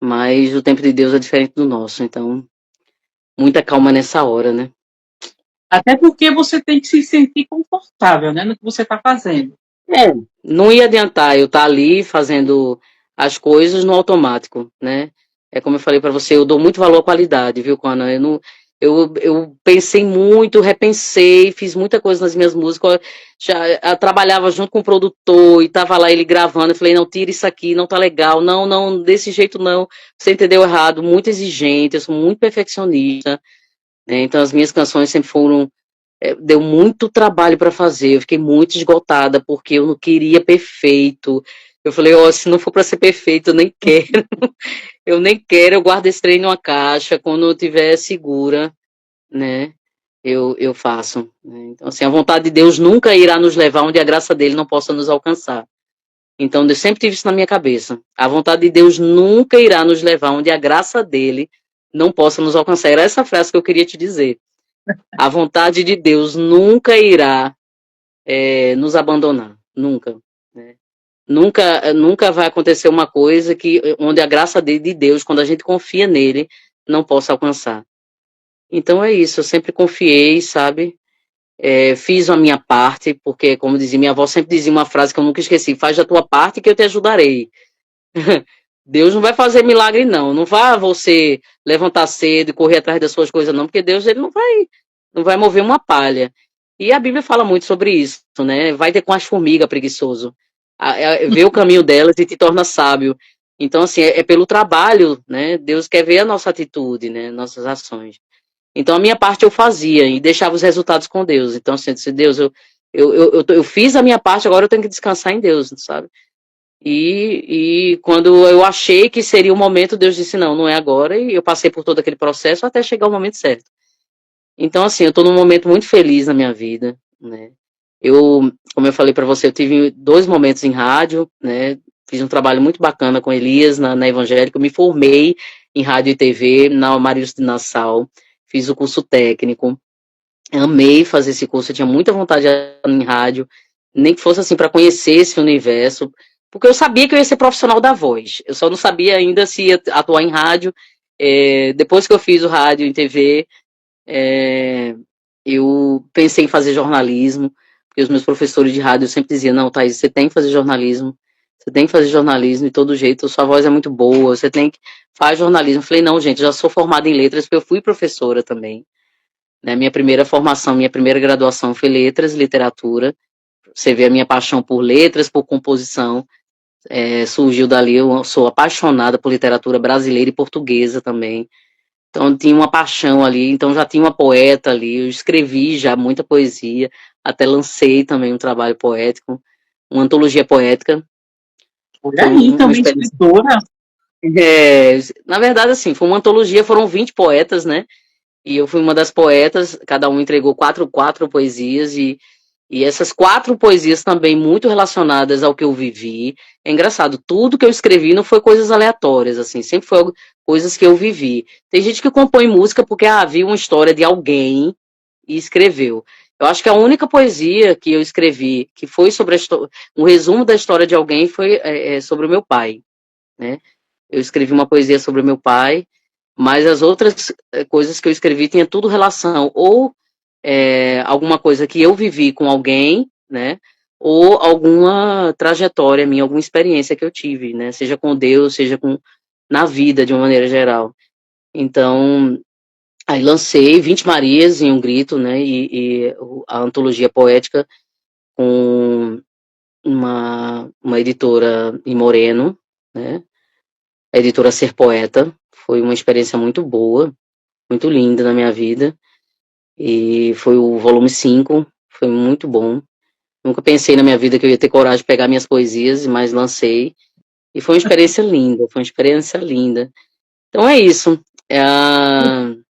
mas o tempo de Deus é diferente do nosso, então, muita calma nessa hora, né? Até porque você tem que se sentir confortável, né, no que você está fazendo. Não ia adiantar eu estar ali fazendo as coisas no automático, né? É como eu falei para você, eu dou muito valor à qualidade, viu, Coana? Eu pensei muito, repensei, fiz muita coisa nas minhas músicas. Eu trabalhava junto com o produtor e tava lá ele gravando. Eu falei, não, tira isso aqui, não tá legal, não, não, desse jeito não. Você entendeu errado, muito exigente, eu sou muito perfeccionista, né? Então as minhas canções sempre foram deu muito trabalho para fazer, eu fiquei muito esgotada, porque eu não queria perfeito. Eu falei, ó, se não for para ser perfeito, eu nem quero. Eu nem quero, eu guardo esse trem numa caixa, quando eu estiver segura, né, eu faço. Né? Então, assim, a vontade de Deus nunca irá nos levar onde a graça dele não possa nos alcançar. Então, eu sempre tive isso na minha cabeça. A vontade de Deus nunca irá nos levar onde a graça dele não possa nos alcançar. Era essa frase que eu queria te dizer. A vontade de Deus nunca irá nos abandonar, nunca. Né? Nunca vai acontecer uma coisa onde a graça de Deus, quando a gente confia nele, não possa alcançar. Então é isso, eu sempre confiei, sabe? Fiz a minha parte, porque, como dizia minha avó, sempre dizia uma frase que eu nunca esqueci: faz a tua parte que eu te ajudarei. Deus não vai fazer milagre, não. Não vá você levantar cedo e correr atrás das suas coisas, não, porque Deus ele não vai mover uma palha. E a Bíblia fala muito sobre isso, né? Vai ter com as formigas preguiçoso. Vê o caminho delas e te torna sábio. Então, assim, é pelo trabalho, né? Deus quer ver a nossa atitude, né? Nossas ações. Então, a minha parte eu fazia e deixava os resultados com Deus. Então, assim, eu disse, Deus, eu fiz a minha parte, agora eu tenho que descansar em Deus, sabe? E quando eu achei que seria o momento, Deus disse, não, não é agora. E eu passei por todo aquele processo até chegar o momento certo. Então, assim, eu estou num momento muito feliz na minha vida, né? Como eu falei para você, eu tive 2 momentos em rádio, né? Fiz um trabalho muito bacana com Elias na Evangélica. Eu me formei em rádio e TV na Marilson de Nassau. Fiz o curso técnico. Amei fazer esse curso. Eu tinha muita vontade de atuar em rádio, nem que fosse assim para conhecer esse universo, porque eu sabia que eu ia ser profissional da voz. Eu só não sabia ainda se ia atuar em rádio. Depois que eu fiz o rádio em TV, é, eu pensei em fazer jornalismo, porque os meus professores de rádio sempre diziam, não, Thaís, você tem que fazer jornalismo, você tem que fazer jornalismo de todo jeito, sua voz é muito boa, você tem que fazer jornalismo. Eu falei, não, gente, já sou formada em letras, porque eu fui professora também, né? Minha primeira formação, minha primeira graduação foi letras, literatura. Você vê a minha paixão por letras, por composição, surgiu dali. Eu sou apaixonada por literatura brasileira e portuguesa também. Então tinha uma paixão ali, então já tinha uma poeta ali, eu escrevi já muita poesia, até lancei também um trabalho poético, uma antologia poética. Olha Foi aí, uma também experiência. escritora. Na verdade, assim, foi uma antologia, foram 20 poetas, né? E eu fui uma das poetas, cada um entregou quatro poesias, e essas 4 poesias também muito relacionadas ao que eu vivi. É engraçado, tudo que eu escrevi não foi coisas aleatórias, assim, sempre foi coisas que eu vivi. Tem gente que compõe música porque viu uma história de alguém e escreveu. Eu acho que a única poesia que eu escrevi que foi sobre um resumo da história de alguém foi sobre o meu pai, né? Eu escrevi uma poesia sobre o meu pai, mas as outras coisas que eu escrevi tinha tudo relação ou alguma coisa que eu vivi com alguém, né? Ou alguma trajetória minha, alguma experiência que eu tive, né? Seja com Deus, seja na vida de uma maneira geral. Então, aí lancei 20 Marias em um grito, né? E a antologia poética com uma editora em Moreno, né? A editora Ser Poeta. Foi uma experiência muito boa, muito linda na minha vida. E foi o volume 5, foi muito bom. Nunca pensei na minha vida que eu ia ter coragem de pegar minhas poesias, mas lancei. E foi uma experiência linda, foi uma experiência linda. Então é isso.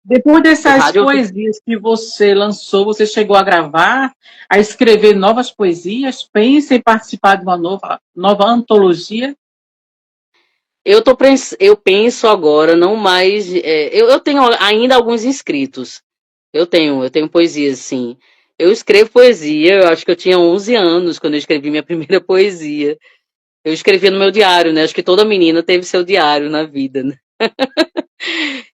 Depois O dessas rádio. poesias que você lançou, você chegou a gravar, a escrever novas poesias? Pensa em participar de uma nova antologia? Eu penso agora, não mais. Eu tenho ainda alguns inscritos. Eu tenho poesia, sim. Eu escrevo poesia, eu acho que eu tinha 11 anos quando eu escrevi minha primeira poesia. Eu escrevia no meu diário, né? Acho que toda menina teve seu diário na vida, né?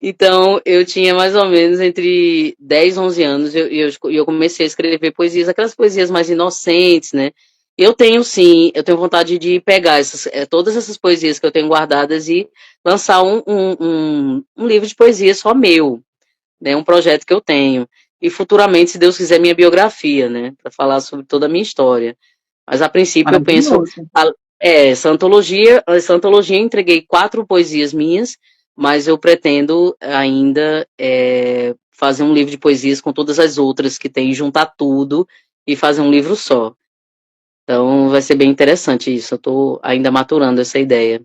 Então, eu tinha mais ou menos entre 10 e 11 anos e eu comecei a escrever poesias, aquelas poesias mais inocentes, né? Eu tenho, sim, eu tenho vontade de pegar todas essas poesias que eu tenho guardadas e lançar um livro de poesia só meu, né? Um projeto que eu tenho. E futuramente, se Deus quiser, minha biografia, né? Para falar sobre toda a minha história. Mas a princípio eu penso, Maravilhoso. essa antologia eu entreguei 4 poesias minhas, mas eu pretendo ainda fazer um livro de poesias com todas as outras que tem, juntar tudo e fazer um livro só. Então vai ser bem interessante isso, eu estou ainda maturando essa ideia.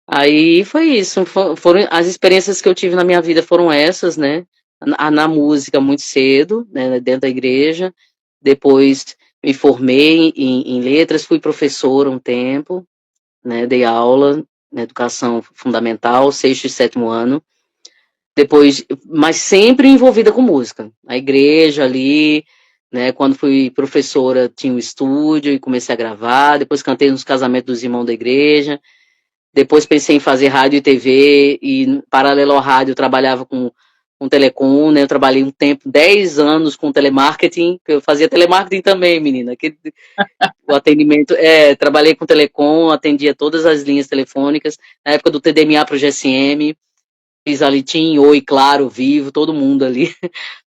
Aí foi isso, foram as experiências que eu tive na minha vida foram essas, né? Na música muito cedo, né, dentro da igreja, depois me formei em letras, fui professora um tempo, né, dei aula na educação fundamental, 6º e 7º ano, depois, mas sempre envolvida com música, na igreja ali, né, quando fui professora tinha um estúdio e comecei a gravar, depois cantei nos casamentos dos irmãos da igreja, depois pensei em fazer rádio e TV, e paralelo ao rádio eu trabalhava com telecom, né? Eu trabalhei um tempo, 10 anos com telemarketing, que eu fazia telemarketing também, menina. O atendimento, trabalhei com telecom, atendia todas as linhas telefônicas, na época do TDMA para o GSM, fiz ali TIM, Oi, Claro, Vivo, todo mundo ali.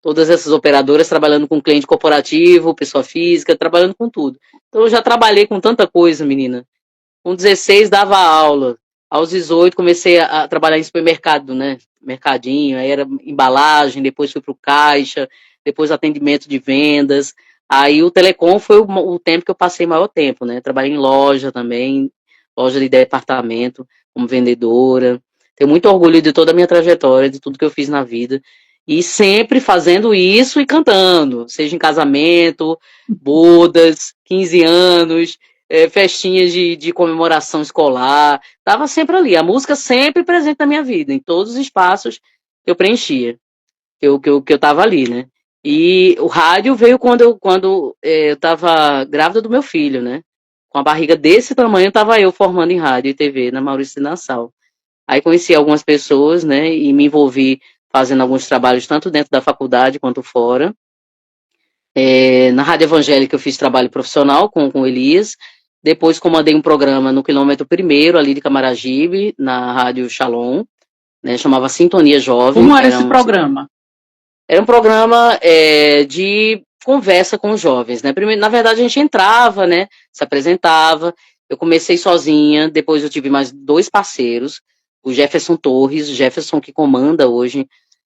Todas essas operadoras trabalhando com cliente corporativo, pessoa física, trabalhando com tudo. Então eu já trabalhei com tanta coisa, menina. Com 16 dava aula. Aos 18 comecei a trabalhar em supermercado, né? Mercadinho, aí era embalagem, depois fui para o caixa, depois atendimento de vendas. Aí o telecom foi o tempo que eu passei maior tempo, né? Trabalhei em loja também, loja de departamento, como vendedora. Tenho muito orgulho de toda a minha trajetória, de tudo que eu fiz na vida. E sempre fazendo isso e cantando, seja em casamento, bodas, 15 anos, festinhas de comemoração escolar. Estava sempre ali, a música sempre presente na minha vida, em todos os espaços que eu preenchia, que eu estava ali, né? E o rádio veio quando eu estava grávida do meu filho, né? Com a barriga desse tamanho, estava eu formando em rádio e TV na Maurício de Nassau. Aí conheci algumas pessoas, né, e me envolvi fazendo alguns trabalhos tanto dentro da faculdade quanto fora. Na Rádio Evangélica eu fiz trabalho profissional com o Elias. Depois comandei um programa no quilômetro primeiro, ali de Camaragibe, na Rádio Shalom, né, chamava Sintonia Jovem. Como era esse programa? Era um programa de conversa com os jovens, né? Primeiro, na verdade, a gente entrava, né? Se apresentava. Eu comecei sozinha, depois eu tive mais 2 parceiros, o Jefferson Torres, o Jefferson que comanda hoje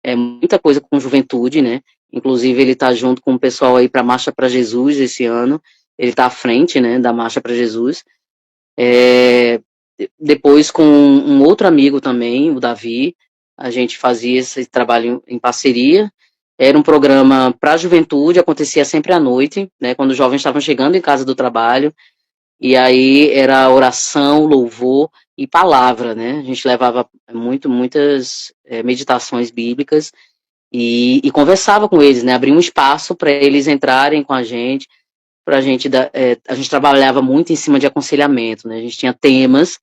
muita coisa com juventude, né? Inclusive, ele está junto com o pessoal aí para a Marcha para Jesus esse ano. Ele está à frente, né, da Marcha para Jesus. Depois, com um outro amigo também, o Davi, a gente fazia esse trabalho em parceria. Era um programa para a juventude, acontecia sempre à noite, né, quando os jovens estavam chegando em casa do trabalho, e aí era oração, louvor e palavra, né, a gente levava muitas meditações bíblicas e conversava com eles, né, abria um espaço para eles entrarem com a gente a gente trabalhava muito em cima de aconselhamento, né, a gente tinha temas,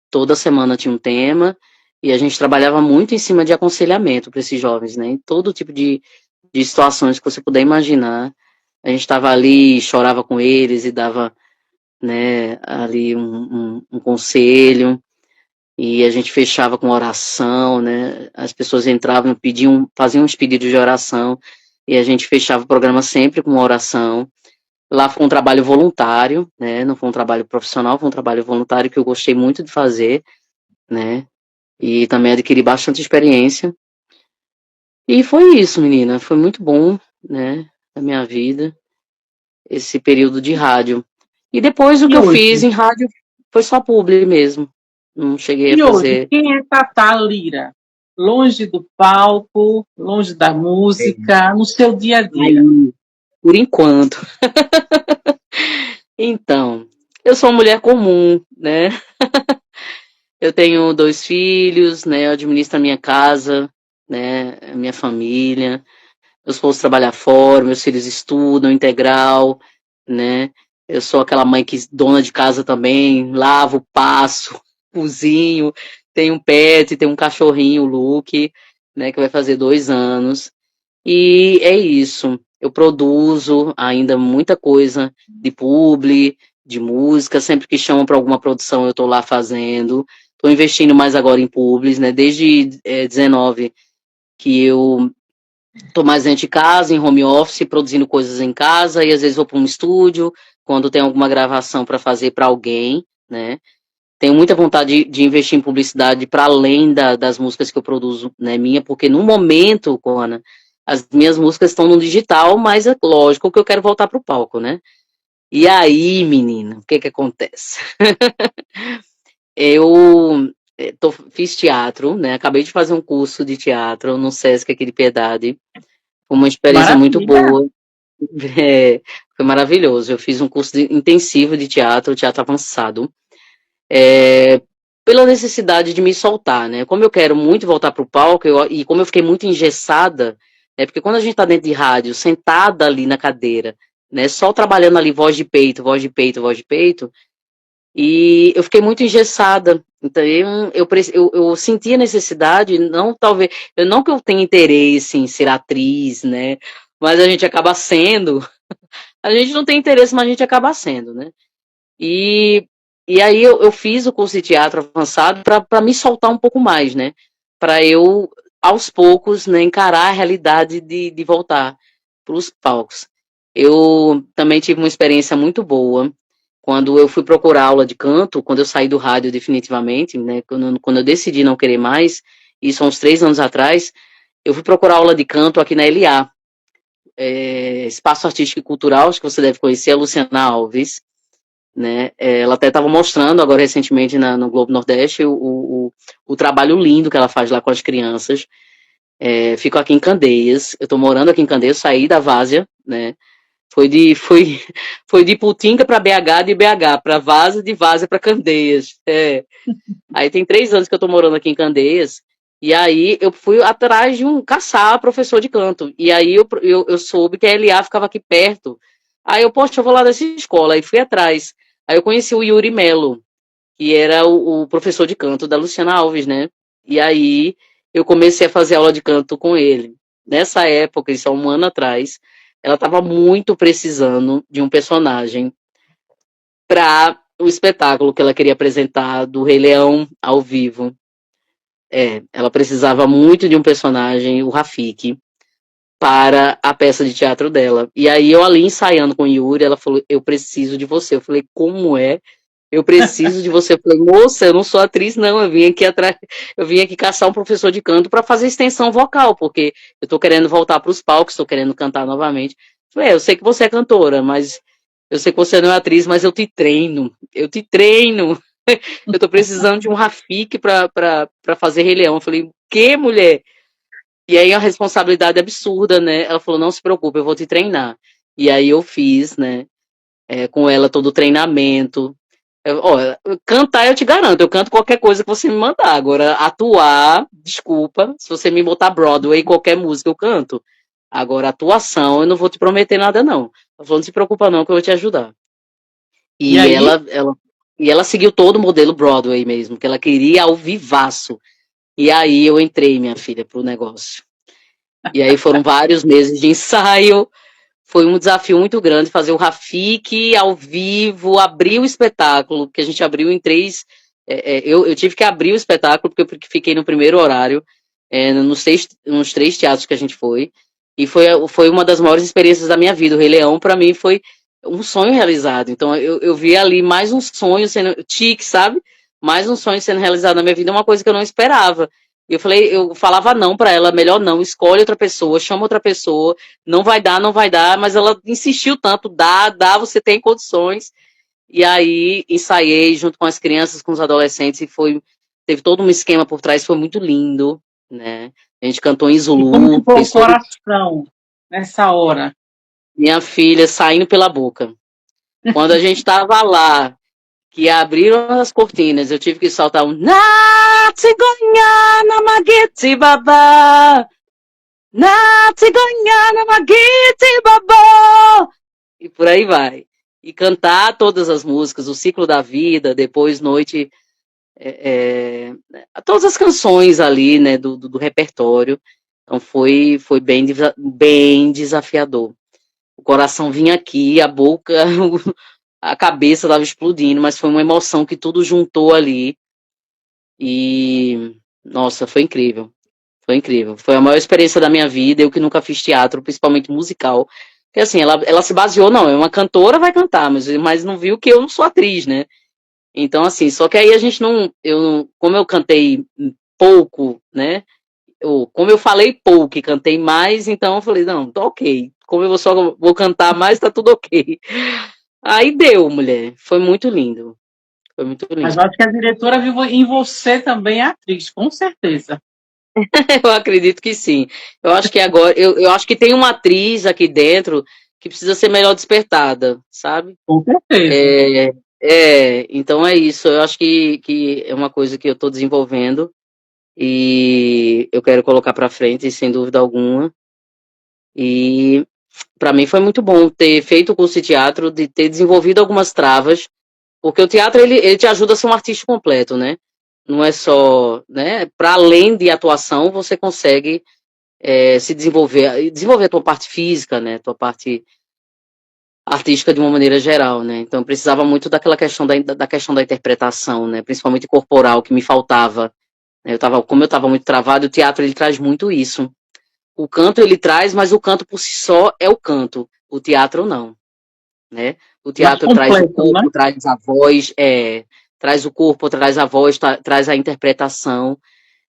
toda semana tinha um tema, e a gente trabalhava muito em cima de aconselhamento para esses jovens, né, em todo tipo de situações que você puder imaginar. A gente estava ali, chorava com eles e dava, né, ali um conselho, e a gente fechava com oração, né, as pessoas entravam, faziam uns pedidos de oração, e a gente fechava o programa sempre com uma oração. Lá foi um trabalho voluntário, né, não foi um trabalho profissional, foi um trabalho voluntário que eu gostei muito de fazer, né, e também adquiri bastante experiência. E foi isso, menina, foi muito bom, né, na minha vida, esse período de rádio. E depois o que E eu fiz hoje? em rádio foi só publi mesmo, não cheguei a E hoje, fazer. quem é Tatá Lira? Longe do palco, longe da música, no seu dia a dia. Aí, por enquanto. Então, eu sou uma mulher comum, né, eu tenho 2 filhos, né, eu administro a minha casa, né, a minha família. Meus esposo trabalha fora, meus filhos estudam integral, né? Eu sou aquela mãe que dona de casa também, lavo, passo, cozinho, tenho um pet, tenho um cachorrinho, o Luke, né, que vai fazer 2 anos. E é isso. Eu produzo ainda muita coisa de publi, de música, sempre que chamam para alguma produção eu estou lá fazendo. Estou investindo mais agora em publis, né? Desde 19 que eu tô mais dentro de casa, em home office, produzindo coisas em casa, e às vezes vou para um estúdio, quando tem alguma gravação para fazer para alguém, né? Tenho muita vontade de investir em publicidade para além das músicas que eu produzo, né, minha, porque no momento, Coana, as minhas músicas estão no digital, mas é lógico que eu quero voltar pro palco, né? E aí, menina, o que que acontece? Eu fiz teatro, né? Acabei de fazer um curso de teatro no Sesc aqui de Piedade. Foi uma experiência muito Maravilha! boa. Foi maravilhoso. Eu fiz um curso intensivo de teatro, teatro avançado, pela necessidade de me soltar, né? Como eu quero muito voltar para o palco, e como eu fiquei muito engessada, né? Porque quando a gente está dentro de rádio, sentada ali na cadeira, né? Só trabalhando ali voz de peito, voz de peito, voz de peito, e eu fiquei muito engessada. Então eu senti a necessidade, não talvez, eu não que eu tenha interesse em ser atriz, né? Mas a gente acaba sendo. A gente não tem interesse, mas a gente acaba sendo, né? E, e aí eu fiz o curso de teatro avançado para me soltar um pouco mais, né? Para eu, aos poucos, né, encarar a realidade de voltar para os palcos. Eu também tive uma experiência muito boa quando eu fui procurar aula de canto, quando eu saí do rádio definitivamente, né? Quando eu decidi não querer mais, isso há uns 3 anos atrás, eu fui procurar aula de canto aqui na LA. Espaço Artístico e Cultural, acho que você deve conhecer a Luciana Alves, né? Ela até estava mostrando agora recentemente no Globo Nordeste o trabalho lindo que ela faz lá com as crianças. Fico aqui em Candeias. Eu tô morando aqui em Candeias, saí da Várzea, né? Foi de Putinga para BH, de BH para Várzea, de Várzea para Candeias. Aí tem 3 anos que eu tô morando aqui em Candeias. E aí eu fui atrás de caçar professor de canto. E aí eu soube que a LA ficava aqui perto. Aí eu, poxa, eu vou lá dessa escola. Aí fui atrás. Aí eu conheci o Yuri Melo, que era o professor de canto da Luciana Alves, né? E aí eu comecei a fazer aula de canto com ele. Nessa época, isso há um ano atrás, ela estava muito precisando de um personagem para o espetáculo que ela queria apresentar do Rei Leão ao vivo. Ela precisava muito de um personagem, o Rafiki, para a peça de teatro dela. E aí eu ali ensaiando com o Yuri, ela falou, eu preciso de você. Eu falei, como é? Eu preciso de você. Eu falei, moça, eu não sou atriz, não. Eu vim aqui atrás, eu vim aqui caçar um professor de canto para fazer extensão vocal, porque eu tô querendo voltar para os palcos, tô querendo cantar novamente. Eu falei, eu sei que você é cantora, mas eu sei que você não é atriz, mas eu te treino. Eu te treino. Eu tô precisando de um Rafiki para fazer Rei Leão. Eu falei, que mulher? E aí a responsabilidade é absurda, né? Ela falou, não se preocupe, eu vou te treinar. E aí eu fiz, né? Com ela todo o treinamento. Cantar eu te garanto, eu canto qualquer coisa que você me mandar. Agora, atuar, desculpa, se você me botar Broadway, qualquer música eu canto. Agora, atuação, eu não vou te prometer nada, não. Ela falou, não se preocupa não, que eu vou te ajudar. E E aí? ela seguiu todo o modelo Broadway mesmo, que ela queria ao vivaço. E aí eu entrei, minha filha, pro negócio. E aí foram vários meses de ensaio. Foi um desafio muito grande fazer o Rafiki ao vivo, abrir o espetáculo, que a gente abriu em 3. Eu tive que abrir o espetáculo, porque eu fiquei no primeiro horário, nos 3 teatros que a gente foi. E foi uma das maiores experiências da minha vida. O Rei Leão, para mim, foi um sonho realizado. Então, eu vi ali mais um sonho sendo tique, sabe? Mais um sonho sendo realizado na minha vida, uma coisa que eu não esperava. Eu falava não para ela, melhor não, escolhe outra pessoa, chama outra pessoa, não vai dar, mas ela insistiu tanto, dá, você tem condições. E aí ensaiei junto com as crianças, com os adolescentes, teve todo um esquema por trás, foi muito lindo, né? A gente cantou em E como Zulu, ficou o fez todo, coração nessa hora? minha filha saindo pela boca. Quando a gente estava lá, que abriram as cortinas, eu tive que soltar um Natsigonha Namaguete Babá. Natsigonha Namaguete Babá. E por aí vai. E cantar todas as músicas, o ciclo da vida, depois noite, todas as canções ali, né, do repertório. Então foi bem desafiador. O coração vinha aqui, a boca, a cabeça estava explodindo, mas foi uma emoção que tudo juntou ali. E, nossa, foi incrível. Foi incrível. Foi a maior experiência da minha vida, eu que nunca fiz teatro, principalmente musical. Porque assim, ela se baseou, não, é uma cantora, vai cantar, mas não viu que eu não sou atriz, né? Então, assim, só que aí a gente não. Como eu cantei pouco, né? Como eu falei pouco e cantei mais, então eu falei, não, tá ok. Como eu só vou cantar mais, tá tudo ok. Aí deu, mulher. Foi muito lindo. Foi muito Mas lindo. eu acho que a diretora viu em você também a atriz, com certeza. Eu acredito que sim. Eu acho que agora, eu acho que tem uma atriz aqui dentro que precisa ser melhor despertada, sabe? Com certeza. Então é isso. Eu acho que é uma coisa que eu estou desenvolvendo e eu quero colocar para frente, sem dúvida alguma. E para mim foi muito bom ter feito o curso de teatro, de ter desenvolvido algumas travas, porque o teatro ele te ajuda a ser um artista completo, né? Não é só, né? Para além de atuação, você consegue se desenvolver a tua parte física, né? Tua parte artística de uma maneira geral, né? Então precisava muito daquela questão da questão da interpretação, né? Principalmente corporal, que me faltava. Como eu estava muito travado, o teatro ele traz muito isso. O canto ele traz, mas o canto por si só é o canto. O teatro não, né? O Mais teatro traz o completo, né? corpo, traz a voz, traz o corpo, traz a voz, traz a interpretação,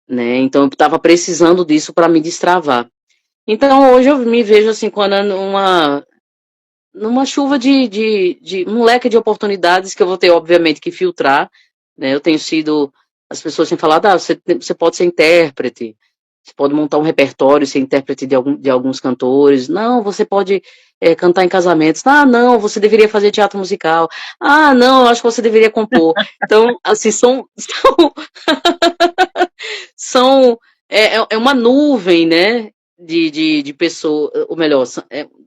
né? Então eu estava precisando disso para me destravar. Então hoje eu me vejo assim, quando numa chuva de um leque de oportunidades que eu vou ter, obviamente, que filtrar, né? As pessoas têm falado, você pode ser intérprete, você pode montar um repertório, ser intérprete de alguns cantores. Não, você pode cantar em casamentos. Ah, não, você deveria fazer teatro musical. Ah, não, eu acho que você deveria compor. Então, assim, são é uma nuvem, né, de pessoas, ou melhor,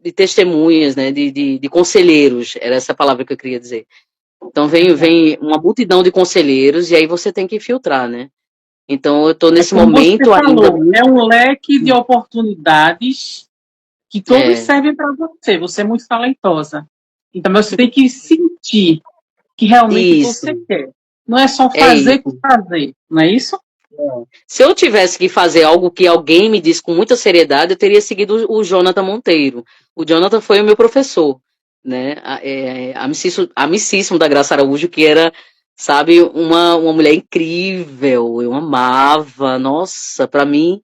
de testemunhas, né, de conselheiros, era essa palavra que eu queria dizer. Então vem uma multidão de conselheiros e aí você tem que filtrar, né? Então eu estou nesse Como você momento ainda. falou, é um leque de oportunidades que todos servem para você. Você é muito talentosa. Então você tem que sentir que realmente Isso, você quer. Não é só é fazer por isso. fazer, não é isso? Se eu tivesse que fazer algo que alguém me disse com muita seriedade, eu teria seguido o Jonathan Monteiro. O Jonathan foi o meu professor, né? Amicíssimo da Graça Araújo, que era, sabe, uma mulher incrível. Eu amava. Nossa, para mim,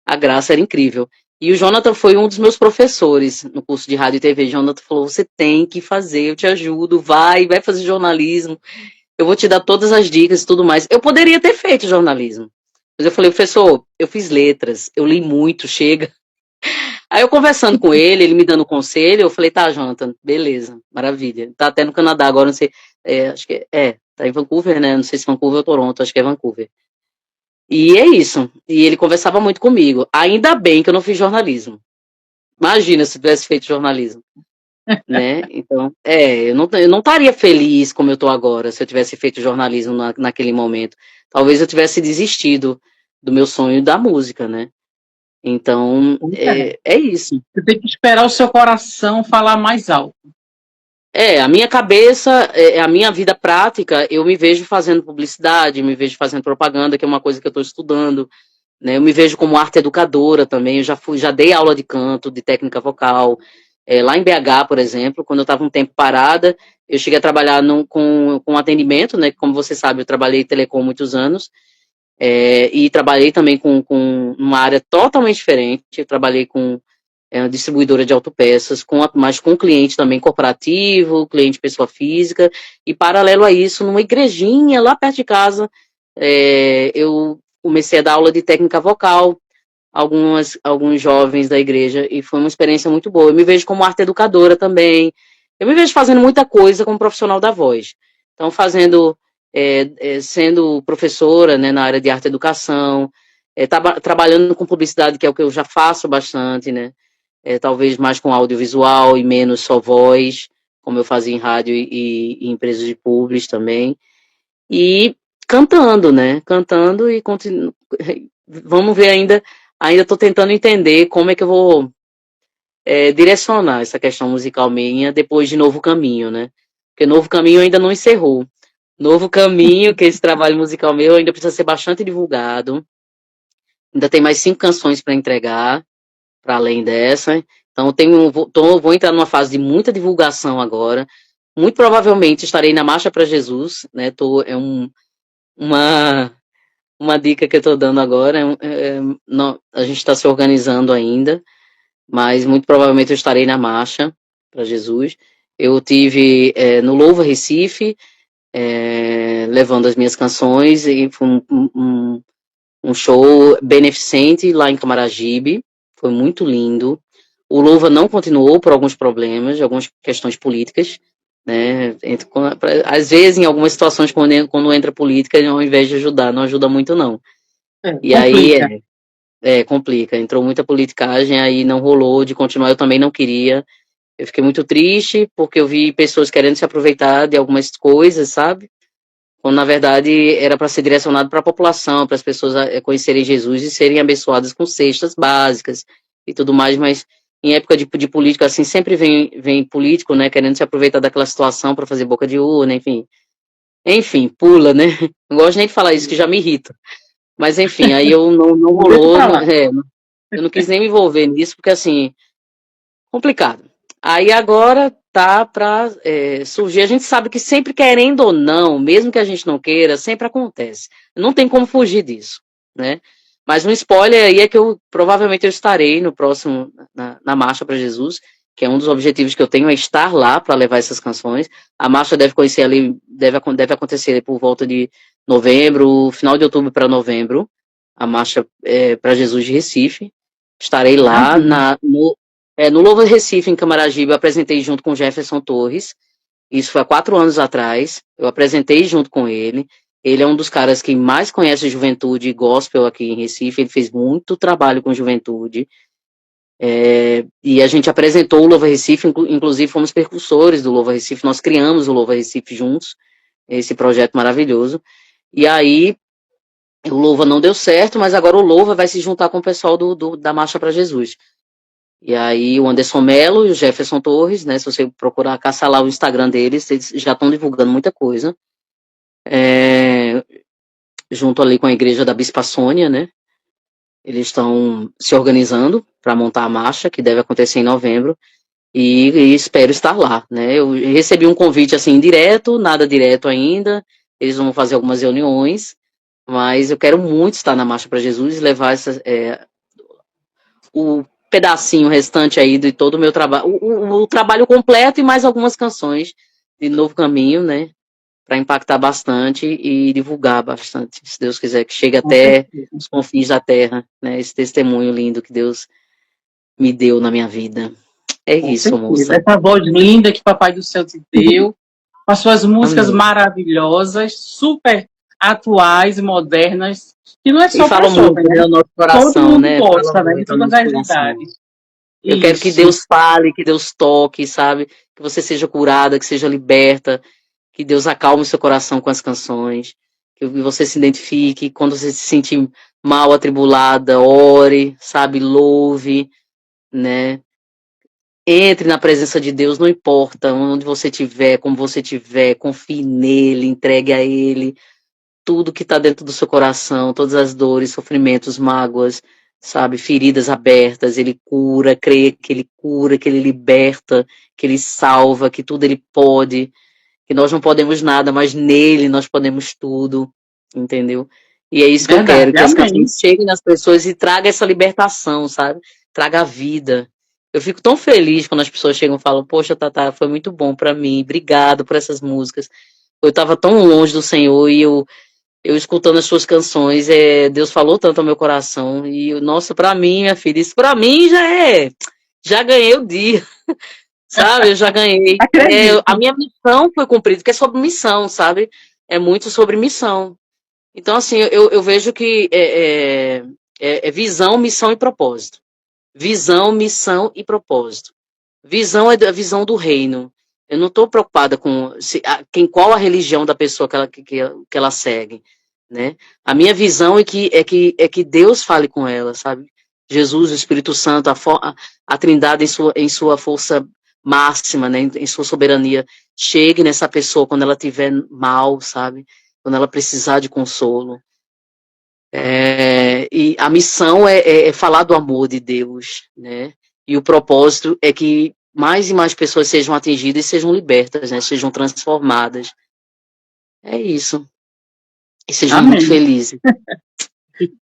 a Graça era incrível. E o Jonathan foi um dos meus professores no curso de rádio e TV. Jonathan falou: você tem que fazer, eu te ajudo, vai fazer jornalismo. Eu vou te dar todas as dicas e tudo mais. Eu poderia ter feito jornalismo. Mas eu falei, professor, eu fiz letras, eu li muito, chega. Aí eu conversando com ele me dando conselho, eu falei, tá, Jonathan, beleza, maravilha. Tá até no Canadá agora, não sei, acho que tá em Vancouver, né? Não sei se Vancouver ou Toronto, acho que é Vancouver. E é isso. E ele conversava muito comigo. Ainda bem que eu não fiz jornalismo. Imagina se tivesse feito jornalismo. Né? Então, eu não estaria feliz como eu estou agora se eu tivesse feito jornalismo naquele momento. Talvez eu tivesse desistido do meu sonho da música, né? Então, é isso. Você tem que esperar o seu coração falar mais alto. A minha cabeça, a minha vida prática, eu me vejo fazendo publicidade, me vejo fazendo propaganda, que é uma coisa que eu estou estudando, né? Eu me vejo como arte educadora também, eu já dei aula de canto, de técnica vocal, lá em BH, por exemplo, quando eu estava um tempo parada, eu cheguei a trabalhar com atendimento, né? Como você sabe, eu trabalhei em telecom muitos anos, e trabalhei também com uma área totalmente diferente, eu trabalhei com uma distribuidora de autopeças, mas com cliente também corporativo, cliente pessoa física, e paralelo a isso, numa igrejinha lá perto de casa, eu comecei a dar aula de técnica vocal, alguns jovens da igreja, e foi uma experiência muito boa. Eu me vejo como arte educadora também, eu me vejo fazendo muita coisa como profissional da voz. Então, sendo professora, né, na área de arte e educação, trabalhando com publicidade, que é o que eu já faço bastante, né, talvez mais com audiovisual e menos só voz, como eu fazia em rádio e empresas de publis também, e cantando, né, cantando e vamos ver ainda estou tentando entender como é que eu vou direcionar essa questão musical minha depois de Novo Caminho, né? Porque Novo Caminho ainda não encerrou. Novo Caminho, que esse trabalho musical meu ainda precisa ser bastante divulgado. Ainda tem mais 5 canções para entregar, para além dessa. Então vou entrar numa fase de muita divulgação agora. Muito provavelmente estarei na Marcha para Jesus, né? Uma dica que eu estou dando agora. Não, a gente está se organizando ainda, mas muito provavelmente eu estarei na Marcha para Jesus. Eu tive no Louva Recife, levando as minhas canções, e foi um show beneficente lá em Camaragibe, foi muito lindo. O Louva não continuou por alguns problemas, algumas questões políticas, né? Às vezes, em algumas situações, quando entra política, ao invés de ajudar, não ajuda muito, não. E Complica. aí complica. Entrou muita politicagem, aí não rolou de continuar, eu também não queria. Eu fiquei muito triste, porque eu vi pessoas querendo se aproveitar de algumas coisas, sabe? Quando, na verdade, era para ser direcionado para a população, para as pessoas conhecerem Jesus e serem abençoadas com cestas básicas e tudo mais, mas em época de política, assim, sempre vem político, né, querendo se aproveitar daquela situação para fazer boca de urna, enfim. Enfim, pula, né? Não gosto nem de falar isso, que já me irrita. Mas, enfim, aí eu não rolou, eu não quis nem me envolver nisso, porque, assim, complicado. Aí agora tá para surgir. A gente sabe que sempre, querendo ou não, mesmo que a gente não queira, sempre acontece. Não tem como fugir disso, né? Mas um spoiler aí é que provavelmente eu estarei no próximo, na Marcha para Jesus, que é um dos objetivos que eu tenho, é estar lá para levar essas canções. A marcha deve acontecer por volta de novembro, final de outubro para novembro. a Marcha para Jesus de Recife. Estarei lá no Louva Recife, em Camaragibe, eu apresentei junto com Jefferson Torres. Isso foi há 4 anos atrás. Eu apresentei junto com ele. Ele é um dos caras que mais conhece juventude gospel aqui em Recife. Ele fez muito trabalho com juventude. E a gente apresentou o Louva Recife, inclusive fomos percussores do Louva Recife. Nós criamos o Louva Recife juntos, esse projeto maravilhoso. E aí, o Louva não deu certo, mas agora o Louva vai se juntar com o pessoal da Marcha para Jesus. E aí o Anderson Mello e o Jefferson Torres, né? Se você procurar, caçar lá o Instagram deles, eles já estão divulgando muita coisa. Junto ali com a igreja da Bispa Sônia, né? Eles estão se organizando para montar a marcha, que deve acontecer em novembro, e espero estar lá, né? Eu recebi um convite assim indireto, nada direto ainda. Eles vão fazer algumas reuniões, mas eu quero muito estar na Marcha para Jesus e levar o pedacinho restante aí de todo o meu trabalho, o trabalho completo e mais algumas canções de Novo Caminho, né, para impactar bastante e divulgar bastante, se Deus quiser, que chegue até os confins da terra, né, esse testemunho lindo que Deus me deu na minha vida. É com isso, certeza. Moça. Essa voz linda que Papai do Céu te deu, com as suas músicas maravilhosas, super atuais e modernas, que não é só para jovem, né? No nosso coração, todo mundo né? gosta, né? De todas as idades. Eu quero que Deus fale, que Deus toque, sabe? Que você seja curada, que seja liberta, que Deus acalme seu coração com as canções, que você se identifique, quando você se sentir mal, atribulada, ore, sabe? Louve, né? Entre na presença de Deus, não importa onde você estiver, como você estiver, confie nele, entregue a ele tudo que está dentro do seu coração, todas as dores, sofrimentos, mágoas, sabe, feridas abertas. Ele cura, crê que ele cura, que ele liberta, que ele salva, que tudo ele pode, que nós não podemos nada, mas nele nós podemos tudo, entendeu? E é isso que eu quero, que as canções cheguem nas pessoas e traga essa libertação, sabe? Traga a vida. Eu fico tão feliz quando as pessoas chegam e falam, poxa, Tatá, foi muito bom para mim, obrigado por essas músicas. Eu estava tão longe do Senhor e eu escutando as suas canções, Deus falou tanto ao meu coração, e, nossa, para mim, minha filha, isso para mim já ganhei o dia, sabe, eu já ganhei, a minha missão foi cumprida, porque é sobre missão, sabe, é muito sobre missão, então, assim, eu vejo que é visão, missão e propósito, visão, missão e propósito, visão é a visão do reino. Eu não estou preocupada com qual a religião da pessoa que ela segue, né? A minha visão é que Deus fale com ela, sabe? Jesus, o Espírito Santo, a Trindade em sua força máxima, né? Em sua soberania, chegue nessa pessoa quando ela estiver mal, sabe? Quando ela precisar de consolo. E a missão é falar do amor de Deus, né? E o propósito é que mais e mais pessoas sejam atingidas e sejam libertas, né? Sejam transformadas. É isso. E sejam muito felizes.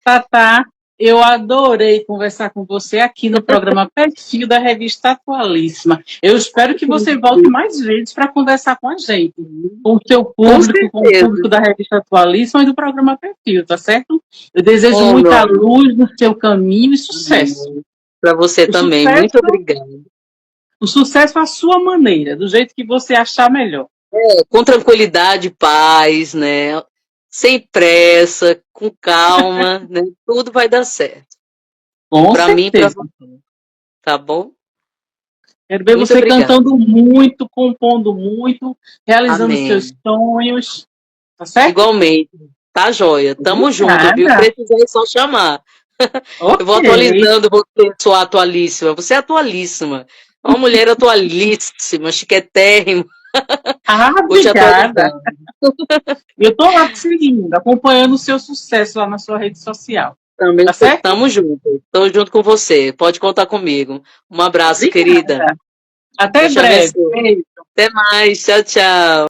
Tatá, eu adorei conversar com você aqui no programa Perfil da Revista Atualíssima. Eu espero que você volte mais vezes para conversar com a gente, com o seu público, com o público da Revista Atualíssima e do programa Perfil, tá certo? Eu desejo muita luz no seu caminho e sucesso. Para você também, muito obrigada. O sucesso à sua maneira, do jeito que você achar melhor. Com tranquilidade, paz, né? Sem pressa, com calma, né? Tudo vai dar certo. Para mim e para você. Tá bom? Quero ver você cantando muito, compondo muito, realizando seus sonhos. Tá certo? Igualmente. Tá joia. Tamo junto, viu? Precisar é só chamar. Eu vou atualizando você, sou atualíssima. Você é atualíssima. Uma mulher atualíssima, chiquetérrima. Obrigada. Eu tô lá te seguindo, acompanhando o seu sucesso lá na sua rede social. Também tá certo? Tamo junto. Tô junto com você. Pode contar comigo. Um abraço, querida. Até breve. Até mais. Tchau, tchau.